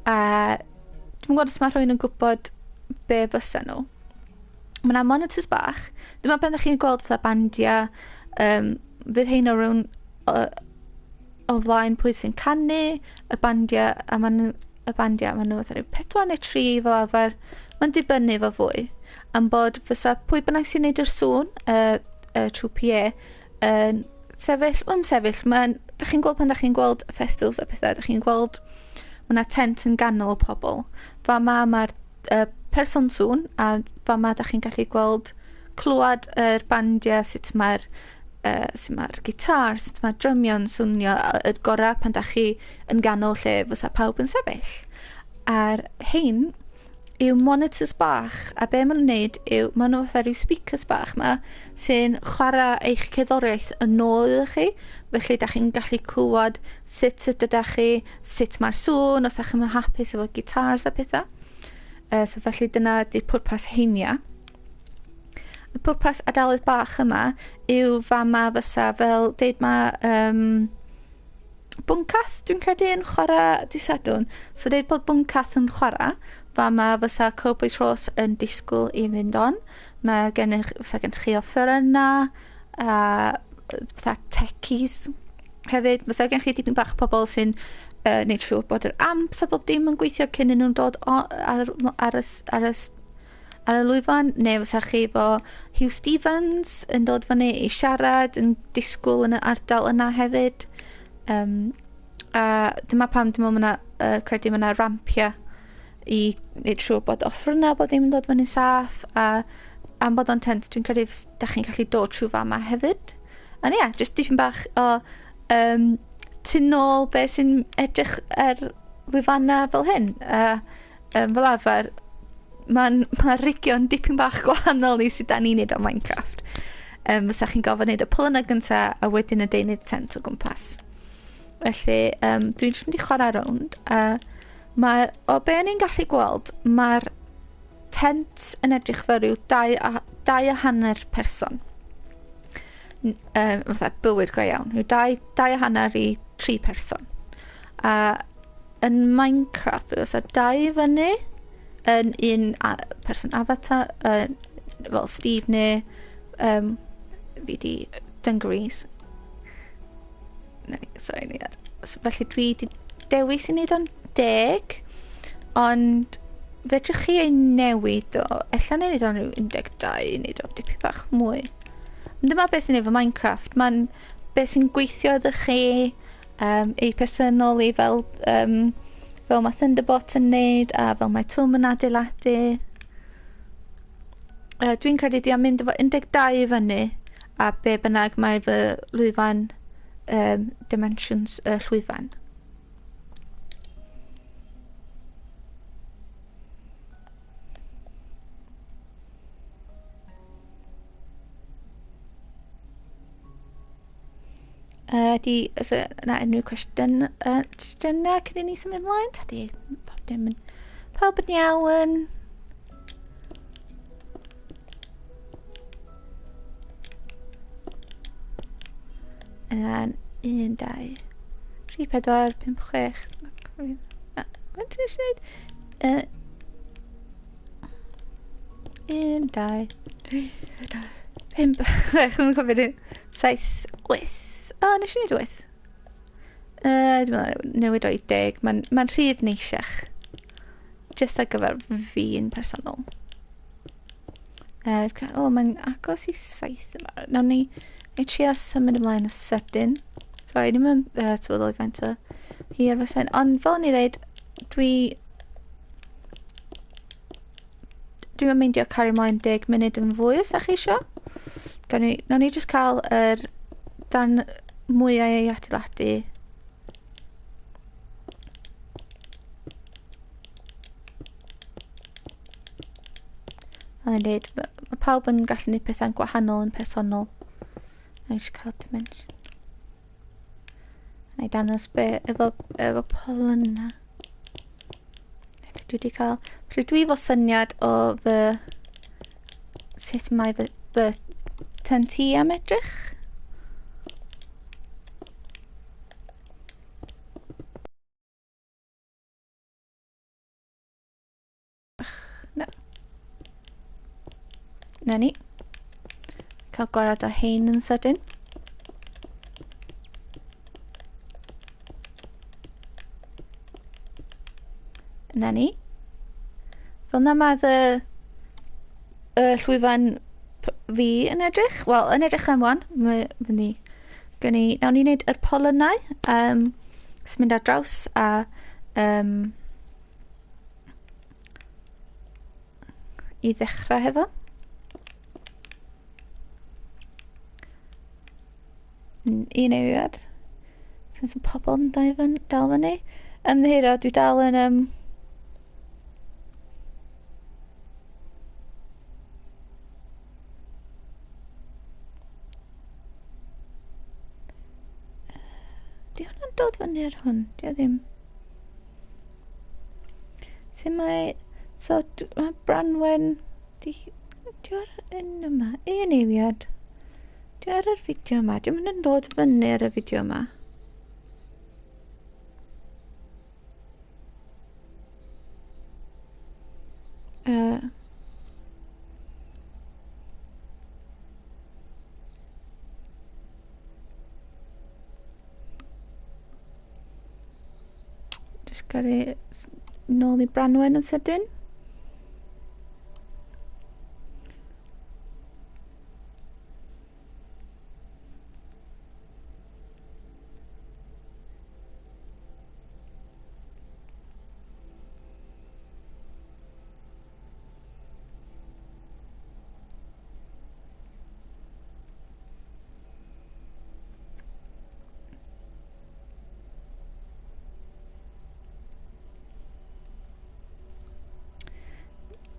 A dwi'n gwybod os mae rhywun yn gwybod be fysa nhw. Mae yna monitors bach. Dyma pan da chi'n gweld fatha bandiau. Fydd hein o rhywun o flaen pwy sy'n canu, y bandiau, a maen nhw fatha rhyw 4 neu 3 fel arfer. Mae'n dibynnu fo fwy. Am bod fysa pwy bynnag sy'n neud yr sŵn, trwy PA, yn sefyll, da chi'n gweld pan da chi'n gweld festivals a pethau, da chi'n gweld mae yna tent yn ganol pobl. Mae'r person sŵn, a da chi'n gallu gweld clywed yr bandiau, sut mae'r gitar, sut mae'r drymio'n swnio, y gorau pan da chi yn ganol lle fysa pawb yn sefyll. A'r hein yw monitors bach, a be maen nhw'n neud yw, maen nhw fatha rhyw speakers bach ma, sy'n chwarae eich cerddoriaeth yn ôl iddo chi, felly da chi'n gallu clywed sut ydych chi, sut mae'r sŵn, os ydych chi'n hapus efo gitars a pethau. So felly dyna di pwrpas heinia. Y pwrpas adalydd bach yma yw fama fysa fel, deud bwncath, dwi'n credu yn chwarae dy Sadwrn. So deud bod bwncath yn chwarae, fama fysa cowboys Ross yn disgwyl i fynd on. Fysa gen chi offeryna, fatha techies hefyd. Fysa gen chi dipyn bach o pobl sy'n neud siŵr bod yr amps a bob dim yn gweithio cyn nhw'n dod ar y lwyfan. Neu fysa chi efo Hugh Stevens yn dod fyny i siarad, yn disgwyl yn y ardal yna hefyd. A dyma pam dwi'n meddwl credu mae yna rampia i neud siŵr bod offeryna bod ddim yn dod fyny saff, a am bod o'n tent dwi'n credu da chi'n gallu dod trwy fama hefyd. A ia, jyst dipyn bach o tu nôl be sy'n edrych lwyfanna fel hyn. Fel arfer, mae rigio'n dipyn bach gwahanol i sydd da ni'n neud o Minecraft. Fysa chi'n gofyn neud y pwlynau gyntaf a wedyn y deunydd tent o gwmpas. Felly, dwi'n mynd i chwarae rownd. O be ni'n gallu gweld, mae'r tent yn edrych fel rhyw 2.5 person. Fatha bywyd go iawn. Rhyw 2.5 i 3 person. A yn Minecraft, oes 2 fyny yn un person avatar, fel Steve neu fi di Dungarees. Sorry, felly dwi di dewis i wneud o'n 10, ond fedrwch chi ei newid o, ella wneud o'n rhyw 12 i wneud o dipyn bach mwy. Ond dyma beth sy'n efo Minecraft, mae'n beth sy'n gweithio iddo chi, ei personol i fel mae Thunderbot yn neud, a fel mae Twm yn adeiladu. Dwi'n credu dwi'n mynd efo 12 fyny, a be bynnag mae'r fy lwyfan dimensions y llwyfan. Oes yna unrhyw cwestiynau cyn i ni symud ymlaen? Pawb yn iawn? Yna'n 1, 2, 3, 4, 5, 6. Faint ti'n eisiau gwneud? 1, 2, 3, 4, 5, 6. Dwi'n cofio ni. 7, 8. Nes i wneud 8. Dwi'n meddwl newid o i 10. Mae'n rhif neisiach. Just ar gyfer fi yn personol. Mae'n agos i 7 yma. Nawn ni trio symud ymlaen y sydyn. Sorry, ddim yn tywyddol i faint o hir fysa'n. Ond fel ni ddeud, dwi'n yn meindio cario ymlaen 10 munud yn fwy os ydych chi isio. Nawn ni jyst cael yr darn mwyau ei adeiladu. Fel ni'n dweud, mae pawb yn gallu gwneud pethau'n gwahanol yn personol. Na i eisiau cael dimension. Na i dangos efo polynna. Dwi wedi cael... Dwi efo syniad o sut mae fy tent i am edrych. No. Na ni. Cael gwared o hein yn sydyn. Na ni. Fel na mae y llwyfan fi yn edrych. Wel, yn edrych am wan. Fydd ni Nawn ni wneud yr polynau. So mynd ar draws a i ddechrau hefo. Un eiliad. Sy'n pobl yn dal fyny. Ymddiheuro, dwi dal yn... Di hwnna'n dod fyny ar hwn? Di o ddim. Sy'n mae... So, mae Branwen... Di o'r un yma? Un eiliad. Di ar yr fideo yma. Di hwnna'n dod fyny ar y fideo yma. Just gyrru nôl i Branwen yn sydyn.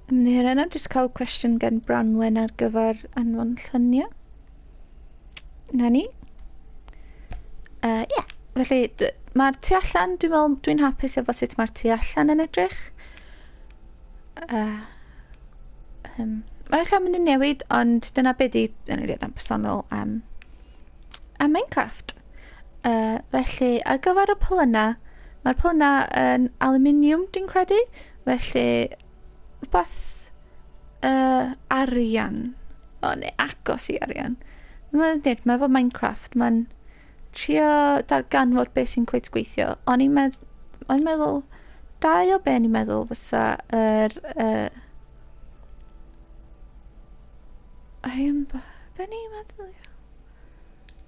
Ymddiheuro yna, jyst cael cwestiwn gen Branwen ar gyfer anfon lluniau. Na ni. Ie, felly mae'r tu allan, dwi'n hapus efo sut mae'r tu allan yn edrych. Mae'n eich mynd yn newid, ond dyna beth yn eiliad am personol am Minecraft. Felly, ar gyfer y polynau, mae'r polynau yn aluminium, dwi'n credu. Felly, rhywbeth arian. Neu agos i arian. Mae'n dweud, mae efo Minecraft, mae'n trio darganfod beth sy'n cweith gweithio. O'n i'n meddwl, dau o be ni'n meddwl fysa yr... be ni'n meddwl?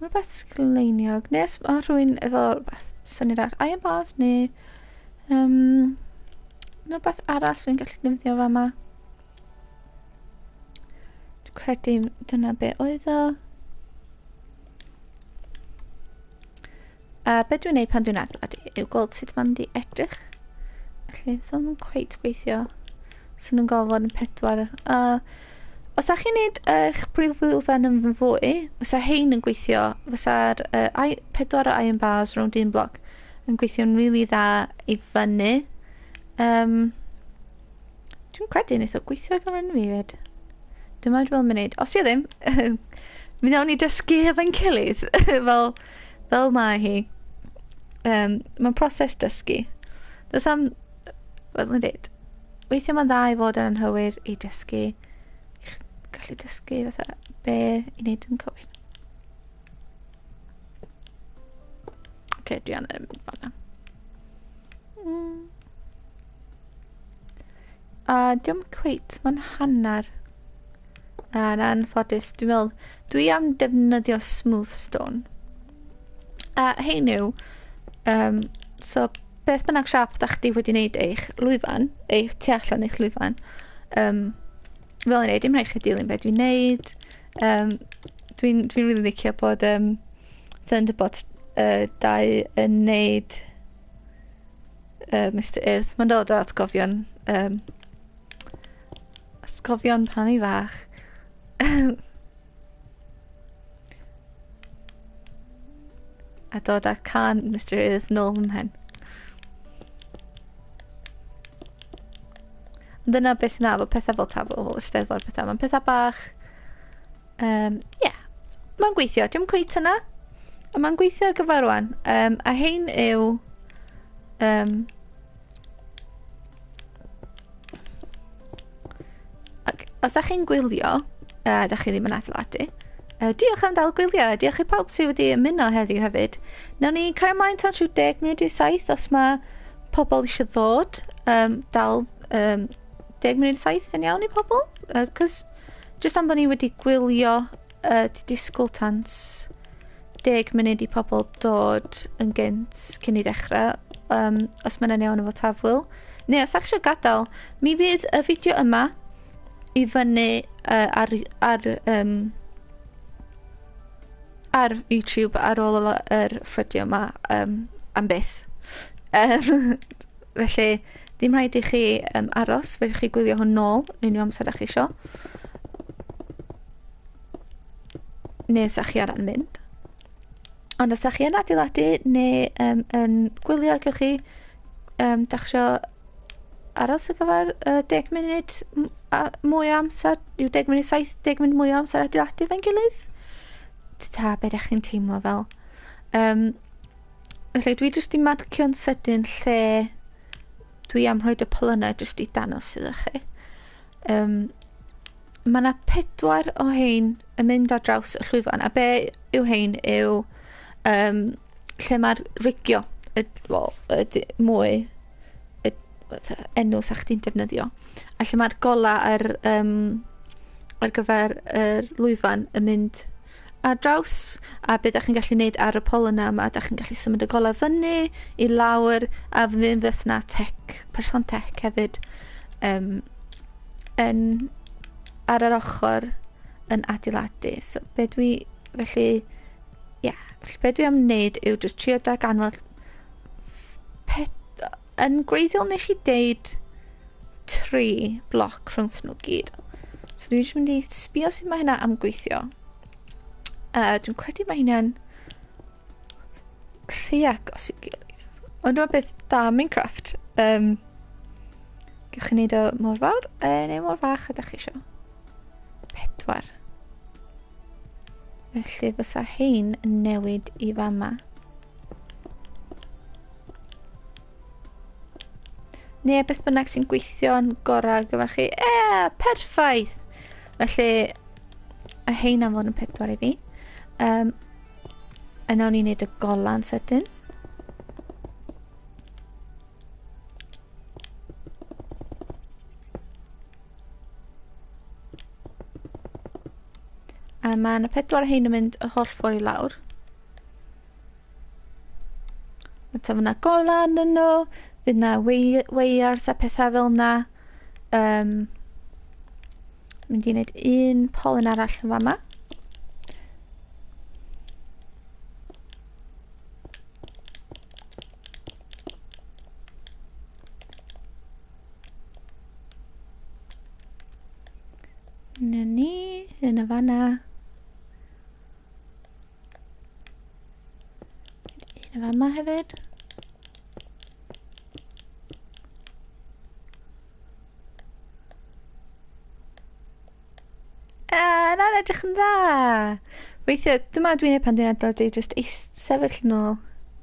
Mae beth sgleiniog. Nes mae rhywun efo beth syniad arall. Iron bars neu... Yna beth arall sy'n gallu defnyddio fa yma. Dwi'n credu dyna be oedd o. Be dwi'n neud pan dwi'n adeiladu yw gweld sut mae'n mynd i edrych. Felly, ddim yn cweit gweithio. So nhw'n gofod yn 4. Os da chi'n neud eich prif lwyfan yn fwy, fysa hein yn gweithio. Fysa'r 4 o iron bars rownd un bloc yn gweithio'n rili dda i fyny. Dwi'n credu wneud o gweithio gan rhan fi fyd. Dyma dwi'n fel mynd. Os i ddim, mi wnawn ni dysgu efo'n gilydd fel mae hi. Mae'n proses dysgu. Does am, fel yn dweud, weithio mae'n dda i fod yn anghywir i dysgu. Gallu dysgu fatha be i wneud yn cywir. Oce, dwi anna mynd fan'na. Diolch cweit, mae'n hanner. Yn anffodus, dwi'n meddwl, dwi am defnyddio smooth stone. Hein yw, so beth bynnag siap da chdi wedi wneud eich lwyfan, eich tu allan eich lwyfan, fel yn neud, dim rhaid chi dilyn beth dwi'n neud. Dwi'n rili licio bod Thunderbot 2 yn neud Mr Earth. Mae'n dod o atgofion pan i fach. A dod â can Mr Earth nôl ym mhen. Dyna beth sy'n efo pethau fel tafl o Eisteddfod pethau. Mae'n pethau bach... Mae'n gweithio. Dim cweit yna. Ond mae'n gweithio ar gyfer rwan. A hein yw... Os da chi'n gwylio, da chi ddim yn adeiladu, diolch am dal gwylio. Diolch i pawb sydd wedi ymuno heddiw hefyd. Nawn ni cario ymlaen tan trwy 10 munud i 7 os mae pobl eisiau ddod. Dal 10 munud i 7 yn iawn i pobl. Cos jyst am bod ni wedi gwylio di disgwyl tan 10 munud I pobl dod yn gynt cyn I dechrau, os mae'n iawn efo Tafwyl. Neu, os eich eisiau gadael, mi fydd y fideo yma I fyny ar YouTube ar ôl yr ffrydio yma am byth. Felly, dim rhaid I chi aros, fe chi gwylio hwn nôl, unrhyw amser ych chi isio. Neu os ych chi ar yn mynd. Ond os ych chi yn adeiladu neu yn gwylio gewch chi dechsio aros ar gyfer 10 munud mwy o amser, yw 10 munud 7, 10 munud mwy o amser adeiladu fe'n gilydd. Ta, be ydych chi'n teimlo fel. Felly, dwi jyst I marcio'n sydyn lle dwi am rhoid y polynau jyst I danos iddo chi. Mae yna 4 o hein yn mynd ar draws y llwyfan, a be yw hein yw lle mae'r rigio, mwy enw sa chdi'n defnyddio. A lle mae'r gola ar gyfer yr lwyfan yn mynd ar draws, a beth ydych chi'n gallu gwneud ar y polynau yma, ydych chi'n gallu symud y gola fyny I lawr, a fydd fes yna person tech hefyd ar yr ochr yn adeiladu. So, be dwi am wneud yw just trio darganfod yn gwreiddiol nes I deud 3 bloc rhwngth nhw gyd. So dwi'n mynd I sbio sut mae hynna am gweithio. Dwi'n credu mae hynna'n rhy agos I'w gilydd. Ond dwi'n beth da Minecraft. Gewch chi wneud o mor fawr neu mor fach ydych chi isio. 4. Felly fysa hein yn newid I fama. Neu beth bynnag sy'n gweithio'n gorau gyfer chi. Perffaith! Felly, a hein am fod yn 4 I fi. A nawn ni wneud y golan sydyn. A mae yna 4 hein yn mynd y holl ffordd I lawr. A ta fyna golan yn nhw. Fydd na weiars a pethau fel yna. Mynd I wneud un polyn arall yn fama. Yna ni, yna fanna. Yna fama hefyd. Na'n edrych yn dda. Weithiau, dyma dwi'n ei pan dwi'n adeiladu, jyst sefyll nôl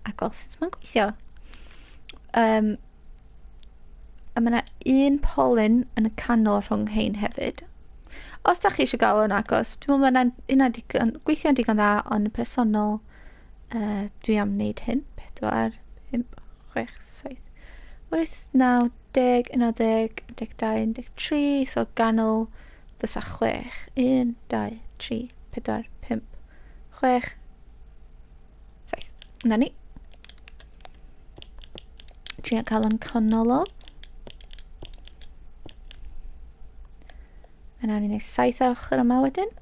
a gweld sut mae'n gweithio. A mae yna un polyn yn y canol rhwng hein hefyd. Os da chi eisiau gael yn agos, dwi'n meddwl mae yna gweithio'n digon dda, ond yn personol dwi am wneud hyn. 4, 5, 6, 7, 8, 9, 10, 11, 12, 13, so ganol fysa 6. 1, 2, 3, 4, 5, 6, 7. Yna ni. Trio cael yn canolog. A nawn ni wneud 7 ar ochr yma wedyn.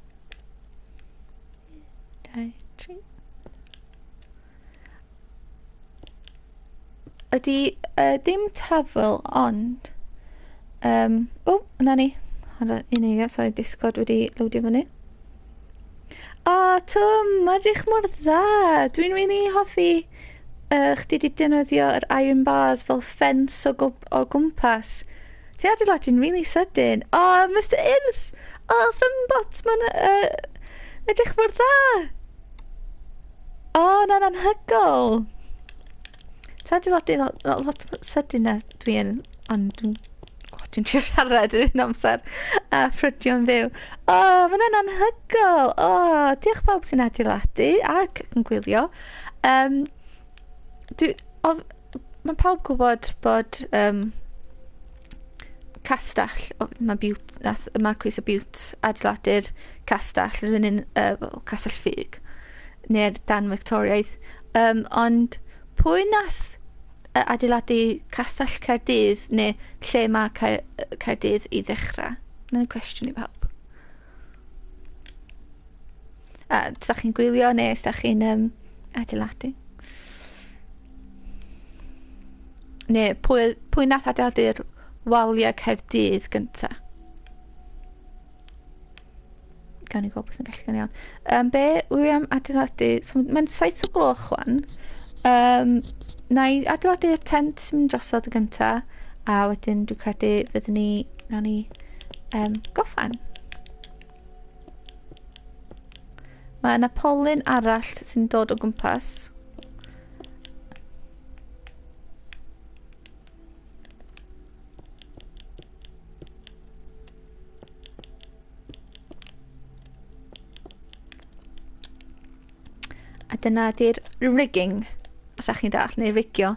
1, 2, 3. Ydy dim tafwyl, ond yna ni. Unig, so Discord wedi lowdio fyny. Tom, mae'n edrych mor dda. Dwi'n rili hoffi chdi wedi defnyddio yr iron bars fel ffens o gwmpas. Ti adeiladu'n rili sydyn. Mr Irth! Thumbot, mae'n edrych mor dda. Na'n anhygol. Ti adeiladu lot sydyn na dwi'n, ond dwi'n trio siarad yr un amser a ffrydio'n fyw. Mae'n anhygol. Diolch pawb sy'n adeiladu ac yn gwylio. Mae pawb gwybod bod castell, mae Chris y Biwt adeiladu'r castell, castell ffug. neu'r dan Victoriaeth. Ond pwy nath adeiladu castell Caerdydd neu lle mae Caerdydd i ddechrau? Mae'n cwestiwn i pawb. Os da chi'n gwylio neu os da chi'n adeiladu? Neu pwy nath adeiladu'r waliau Caerdydd gyntaf? Gawn ni gwybod beth sy'n gallu gan iawn. Be wy am adeiladu? So, mae'n 7:00 wan. Na i adeiladu'r tent sy'n mynd drosodd y gyntaf, a wedyn dwi'n credu fyddwn ni goffan. Mae yna polyn arall sy'n dod o gwmpas. A dyna di'r rigging, os ydych chi'n dall, neu rigio.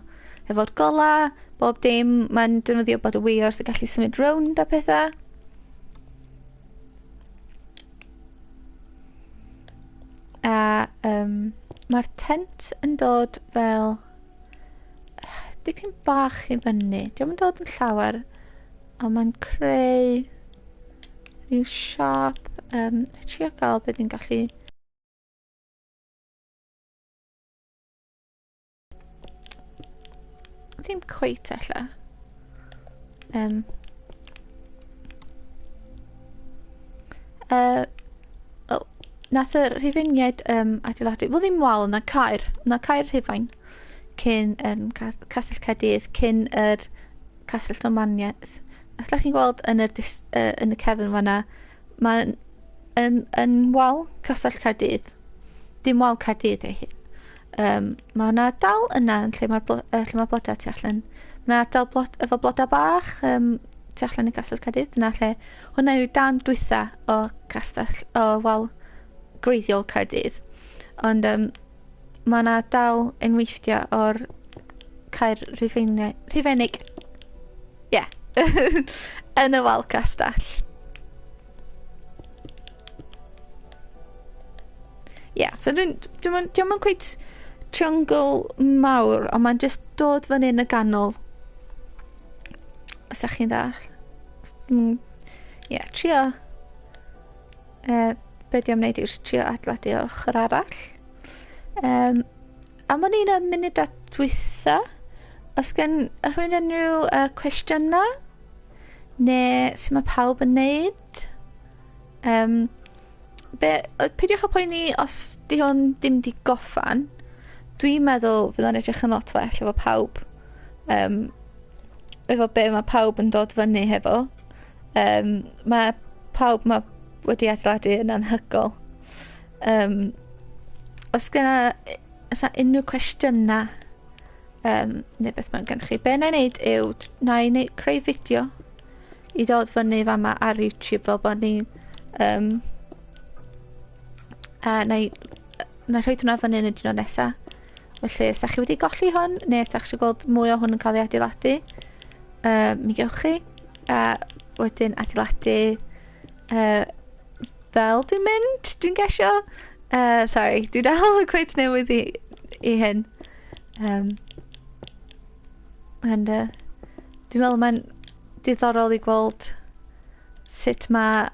Efo'r gola, bob dim, mae'n defnyddio bod y weir sy'n gallu symud rownd a pethau. A mae'r tent yn dod fel dipyn bach i fyny. Diolch yn dod yn llawer, ond mae'n creu rhyw siap. Trio gael beth dwi'n gallu... Ddim cweit ella. Nath y rhufeiniaid adeiladu, wel ddim wal, na caer Rhufain cyn Castell Caerdydd, cyn yr Castell Normaniaeth. Os ydych chi'n gweld yn y cefn fan'na, mae'n yn wal Castell Caerdydd, dim wal Caerdydd ei hun. Mae hwnna dal yna lle mae'r blodau tu allan. Mae hwnna dal efo blodau bach tu allan i Castell Caerdydd. Dyna lle hwnna yw dan dwytha o wal greiddiol Caerdydd. Ond mae hwnna dal enweithio o'r caer Rhufeinig. Ie. Yn y wal castell. Ie, so dwi'n yn cweit triongl mawr, ond mae'n just dod fan hyn y ganol. Os ydych chi'n dall. Ie, trio... be di'n wneud yw'r trio adeiladu o'r ochr arall. A mae'n un o munud a dwytha. Os gen rhywun unrhyw cwestiynau, neu sut mae pawb yn neud. Peidiwch o poeni os di hwn ddim di goffan. Dwi'n meddwl fydd o'n edrych yn lot well efo pawb. Efo be mae pawb yn dod fyny hefo. Mae pawb wedi adeiladu yn anhygol. Os yna unrhyw cwestiynau neu beth mae'n gen chi, be na i wneud yw na i creu fideo i dod fyny fama ar YouTube fel bod ni na i rhoi hwnna fyny yn y diwrnod nesaf. Felly, os ydych chi wedi golli hwn, neu os ydych chi gweld mwy o hwn yn cael ei adeiladu, mi gewch chi. A wedyn adeiladu fel dwi'n mynd, dwi'n gesio. Sorry, dwi dal yn cweit newydd i hyn. Dwi'n meddwl mae'n diddorol i gweld sut mae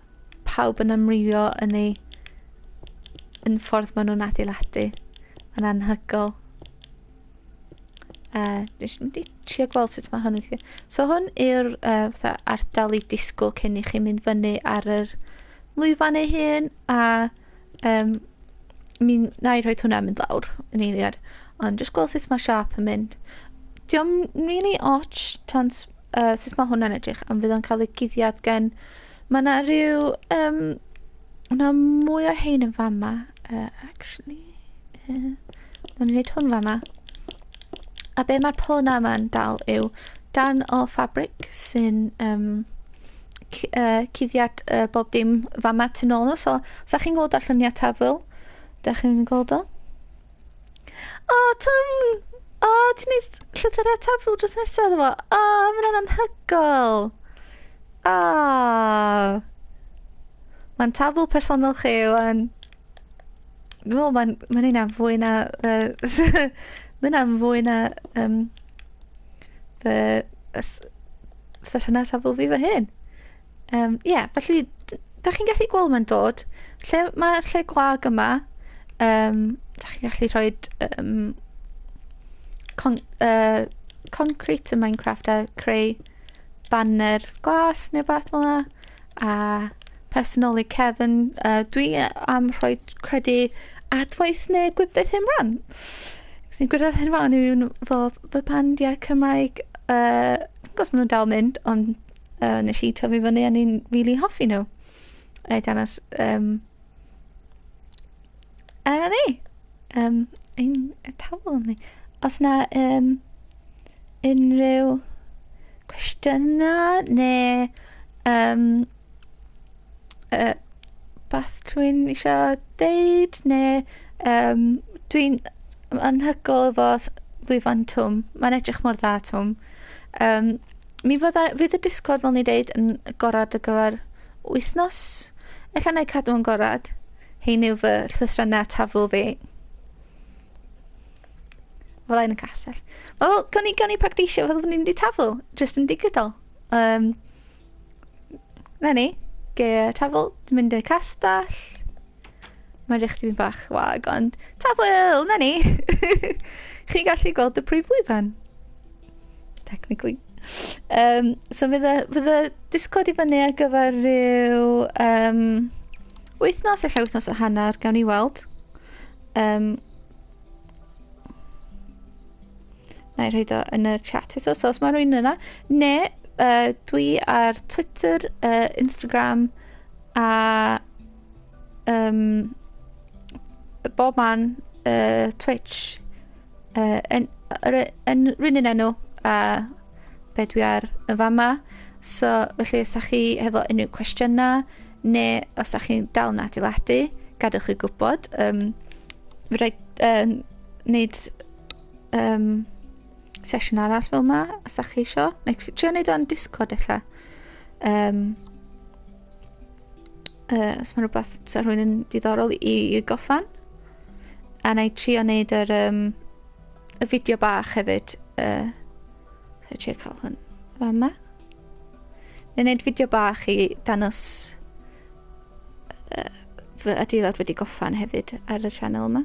pawb yn amrywio yn ffordd maen nhw'n adeiladu. Yn anhygol. Dwi'n mynd i trio gweld sut mae hwn yn weithio. So hwn yw'r ardal i disgwyl cyn i chi mynd fyny ar yr lwyfan ei hun, a na i rhoi hwnna mynd lawr yn eiliad. Ond jyst gweld sut mae siap yn mynd. Diolch really och tan sut mae hwnna'n edrych, ond fydd o'n cael ei guddiad gen... Mae yna rhyw... Yna mwy o hein yn fama. Actually... Dwi'n gwneud hwn fama. A be mae'r polna yma'n dal yw dan o ffabric sy'n cuddiad bob dim fama tu nôl nhw. So, os ydych chi'n gweld ar lluniau Tafwyl, ydych chi'n gweld o? O, Tom! O, ti'n neud llythyrau Tafwyl dros nesaf efo? O, mae'n anhygol! O! Mae'n Tafwyl personol chi wan. No, mae'n hynna'n fwy na... Mae hynna'n fwy na... Sesiynau tafl fi fy hyn. Felly, da chi'n gallu gweld mae'n dod. Mae'r lle gwag yma. Da chi'n gallu rhoi concrete yn Minecraft a creu banner glas neu beth fel yna. A personoli Kevin. Dwi am rhoi credu adwaith neu gwybdaeth hynfran. Sy'n gwybdaeth hynfran yw'n fy bandiau Cymraeg. Gos maen nhw'n dal mynd, ond nes i tyfu fyny a ni'n really hoffi nhw. Danas, yna ni. Ein tafl yn ni. Os na unrhyw cwestiynau neu beth dwi'n eisiau deud neu dwi'n anhygol efo lwyfan twm. Mae'n edrych mor dda twm. Fydd y Discord fel ni dweud yn gorad ar gyfer wythnos. Ella na i cadw yn gorad. Hein yw fy llythrannau tafl fi. Fel ein y castell. Wel, gawn ni practisio fel ni'n di tafl. Just yn digidol. Na ni. Ge tafl. Dwi'n mynd i'r castell. Mae'n rhaid fi'n bach wag, ond tafwyl, na ni. Chi'n gallu gweld y prif lwyfan. Technically. So fydd y Discord i fyny ar gyfer rhyw wythnos, ella wythnos a hanner, gawn ni weld. Na i rhaid o yn y chat so os mae rhywun yna. Ne, dwi ar Twitter, Instagram a bob man Twitch yn rhywun yn enw a be dwi ar y fama. So felly os da chi hefo unrhyw cwestiynau neu os da chi'n dal yn adeiladu, gadwch chi gwybod. Fy rhaid wneud sesiwn arall fel yma os da chi isio. Neu trio wneud o'n Discord ella. Os mae rhywbeth sa rhywun yn diddorol i goffan. A na i trio wneud y fideo bach hefyd. So trio cael hwn yma. Neu wneud fideo bach i danos fy adeilad wedi goffan hefyd ar y channel yma.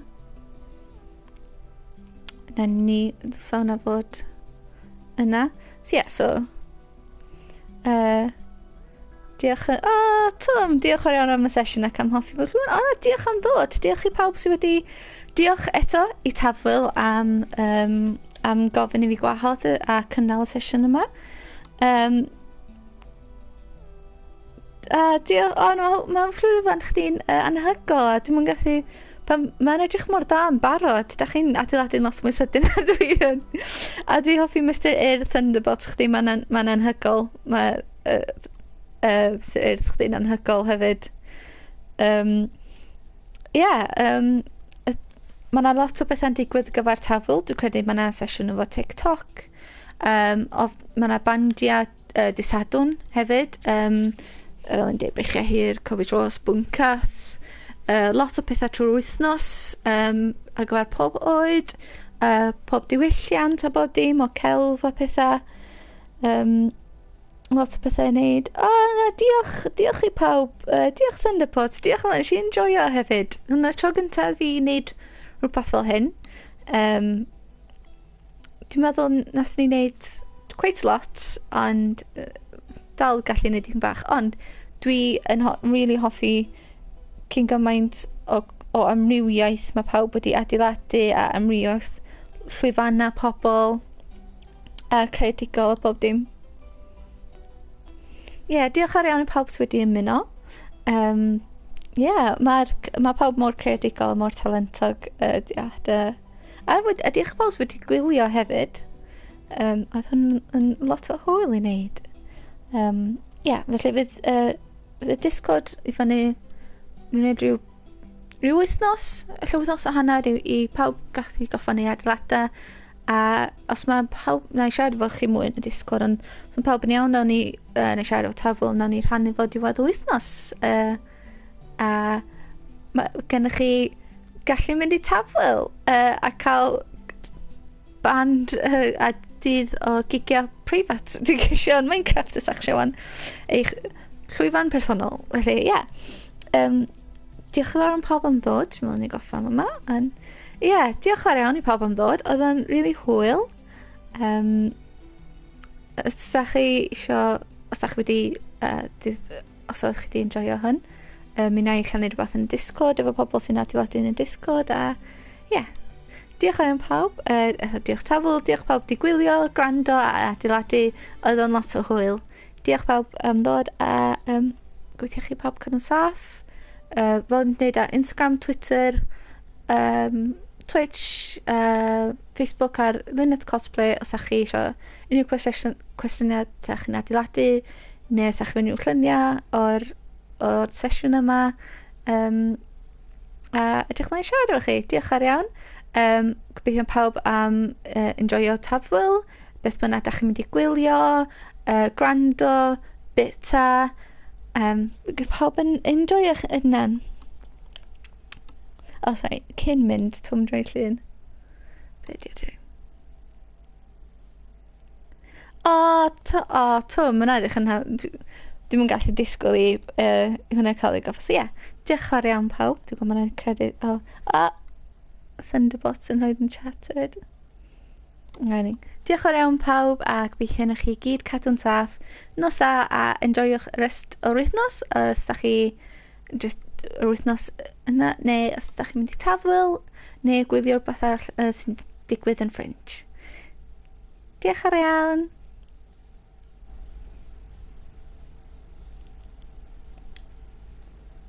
Na ni sôn a fod yna. So so diolch Tom, diolch o'r iawn am y sesiwn ac am hoffi fod rhywun. Diolch am ddod. Diolch i pawb sydd wedi... Diolch eto i Tafwyl am gofyn i fi gwahodd a cynnal y sesiwn yma. Diolch, mae'n llwyfan chdi'n anhygol a dwi'n gallu... Mae'n edrych mor da yn barod. Da chi'n adeiladu lot mwy sydyn na dwi yn. A dwi hoffi Mr Earth Thunderbolt chdi, mae'n anhygol. Mr Earth chdi'n anhygol hefyd. Mae yna lot o bethau'n digwydd gyfer Tafwyl. Dwi'n credu mae yna sesiwn efo TikTok. Mae yna bandiau disadwn hefyd. Yn dweud breichiau hir, Covid Ross, Bwncath. Lot o pethau trwy'r wythnos ar gyfer pob oed, pob diwylliant a bob dim o celf a pethau. Lot o pethau i wneud. Diolch i pawb. Diolch Thunderpod. Diolch am nes i enjoyo hefyd. Hwna'r tro gyntaf fi i wneud rhywbeth fel hyn. Dwi'n meddwl nath ni wneud quite a lot, ond dal gallu wneud un bach. Ond dwi yn really hoffi cyn gymaint o amrywiaeth mae pawb wedi adeiladu a amrywiaeth llwyfannau pobl a'r creadigol a bob dim. Diolch ar iawn i pawb sydd wedi ymuno. Mae pawb mor creadigol, mor talentog. A diolch pawb sydd wedi gwylio hefyd. Oedd hwn yn lot o hwyl i wneud. Felly fydd y Discord i fyny wneud rhyw wythnos, ella wythnos o hanner i pawb gallu goffan ei adeiladau. A os mae pawb, na i siarad efo chi mwy yn y Discord, ond os mae pawb yn iawn, nawn ni siarad efo Tafwyl, nawn ni rhannu fo diwedd y wythnos. A gennych chi gallu mynd I Tafwyl a cael band a dydd o gigio preifat. Dwi'n gesio yn Minecraft ys actually wan eich llwyfan personol. Felly, ie. Diolch yn fawr am pawb am ddod. Dwi'n meddwl ni goffa am yma. Diolch yn fawr iawn I pawb am ddod. Oedd o'n really hwyl. Os ydych chi isio, os ydych chi wedi, os ydych chi wedi enjoyo hyn, mi wna I chael neud rhywbeth yn Discord efo pobl sy'n adeiladu yn y Discord a diolch am pawb, diolch Tafwyl, diolch pawb di gwylio, gwrando a adeiladu, oedd o'n lot o hwyl. Diolch pawb am ddod a gweithio chi pawb cynnwys saff. Fel yn gwneud ar Instagram, Twitter, Twitch, Facebook ar Lynette Cosplay os ydych chi eisiau unrhyw cwestiynau chi'n adeiladu neu os ydych chi unrhyw lluniau o'r sesiwn yma a edrych mlaen I siarad efo chi. Diolch ar iawn. Gobeithio pawb am enjoyo Tafwyl, beth bynnag ydych chi'n mynd I gwylio, gwrando, bita. Gyda pawb yn enjoyo yna. Sorry, cyn mynd, Twm Droi Llun. Be di ydw? Twm, mae'n edrych yn dwi'n yn gallu disgwyl I hwnna cael ei goffa. So diolch ar iawn pawb. Dwi'n gwybod mae'n credit. Thunderbots yn rhoi'n chat hefyd. Diolch ar iawn pawb a gobeithio na chi gyd cadw'n saff. Nos da a enjoyo'ch rest o'r wythnos. Os da chi just yr wythnos yna, neu os ydych chi'n mynd I Tafwyl, neu gwylio rhywbeth arall sy'n digwydd yn Fringe. Diolch ar iawn.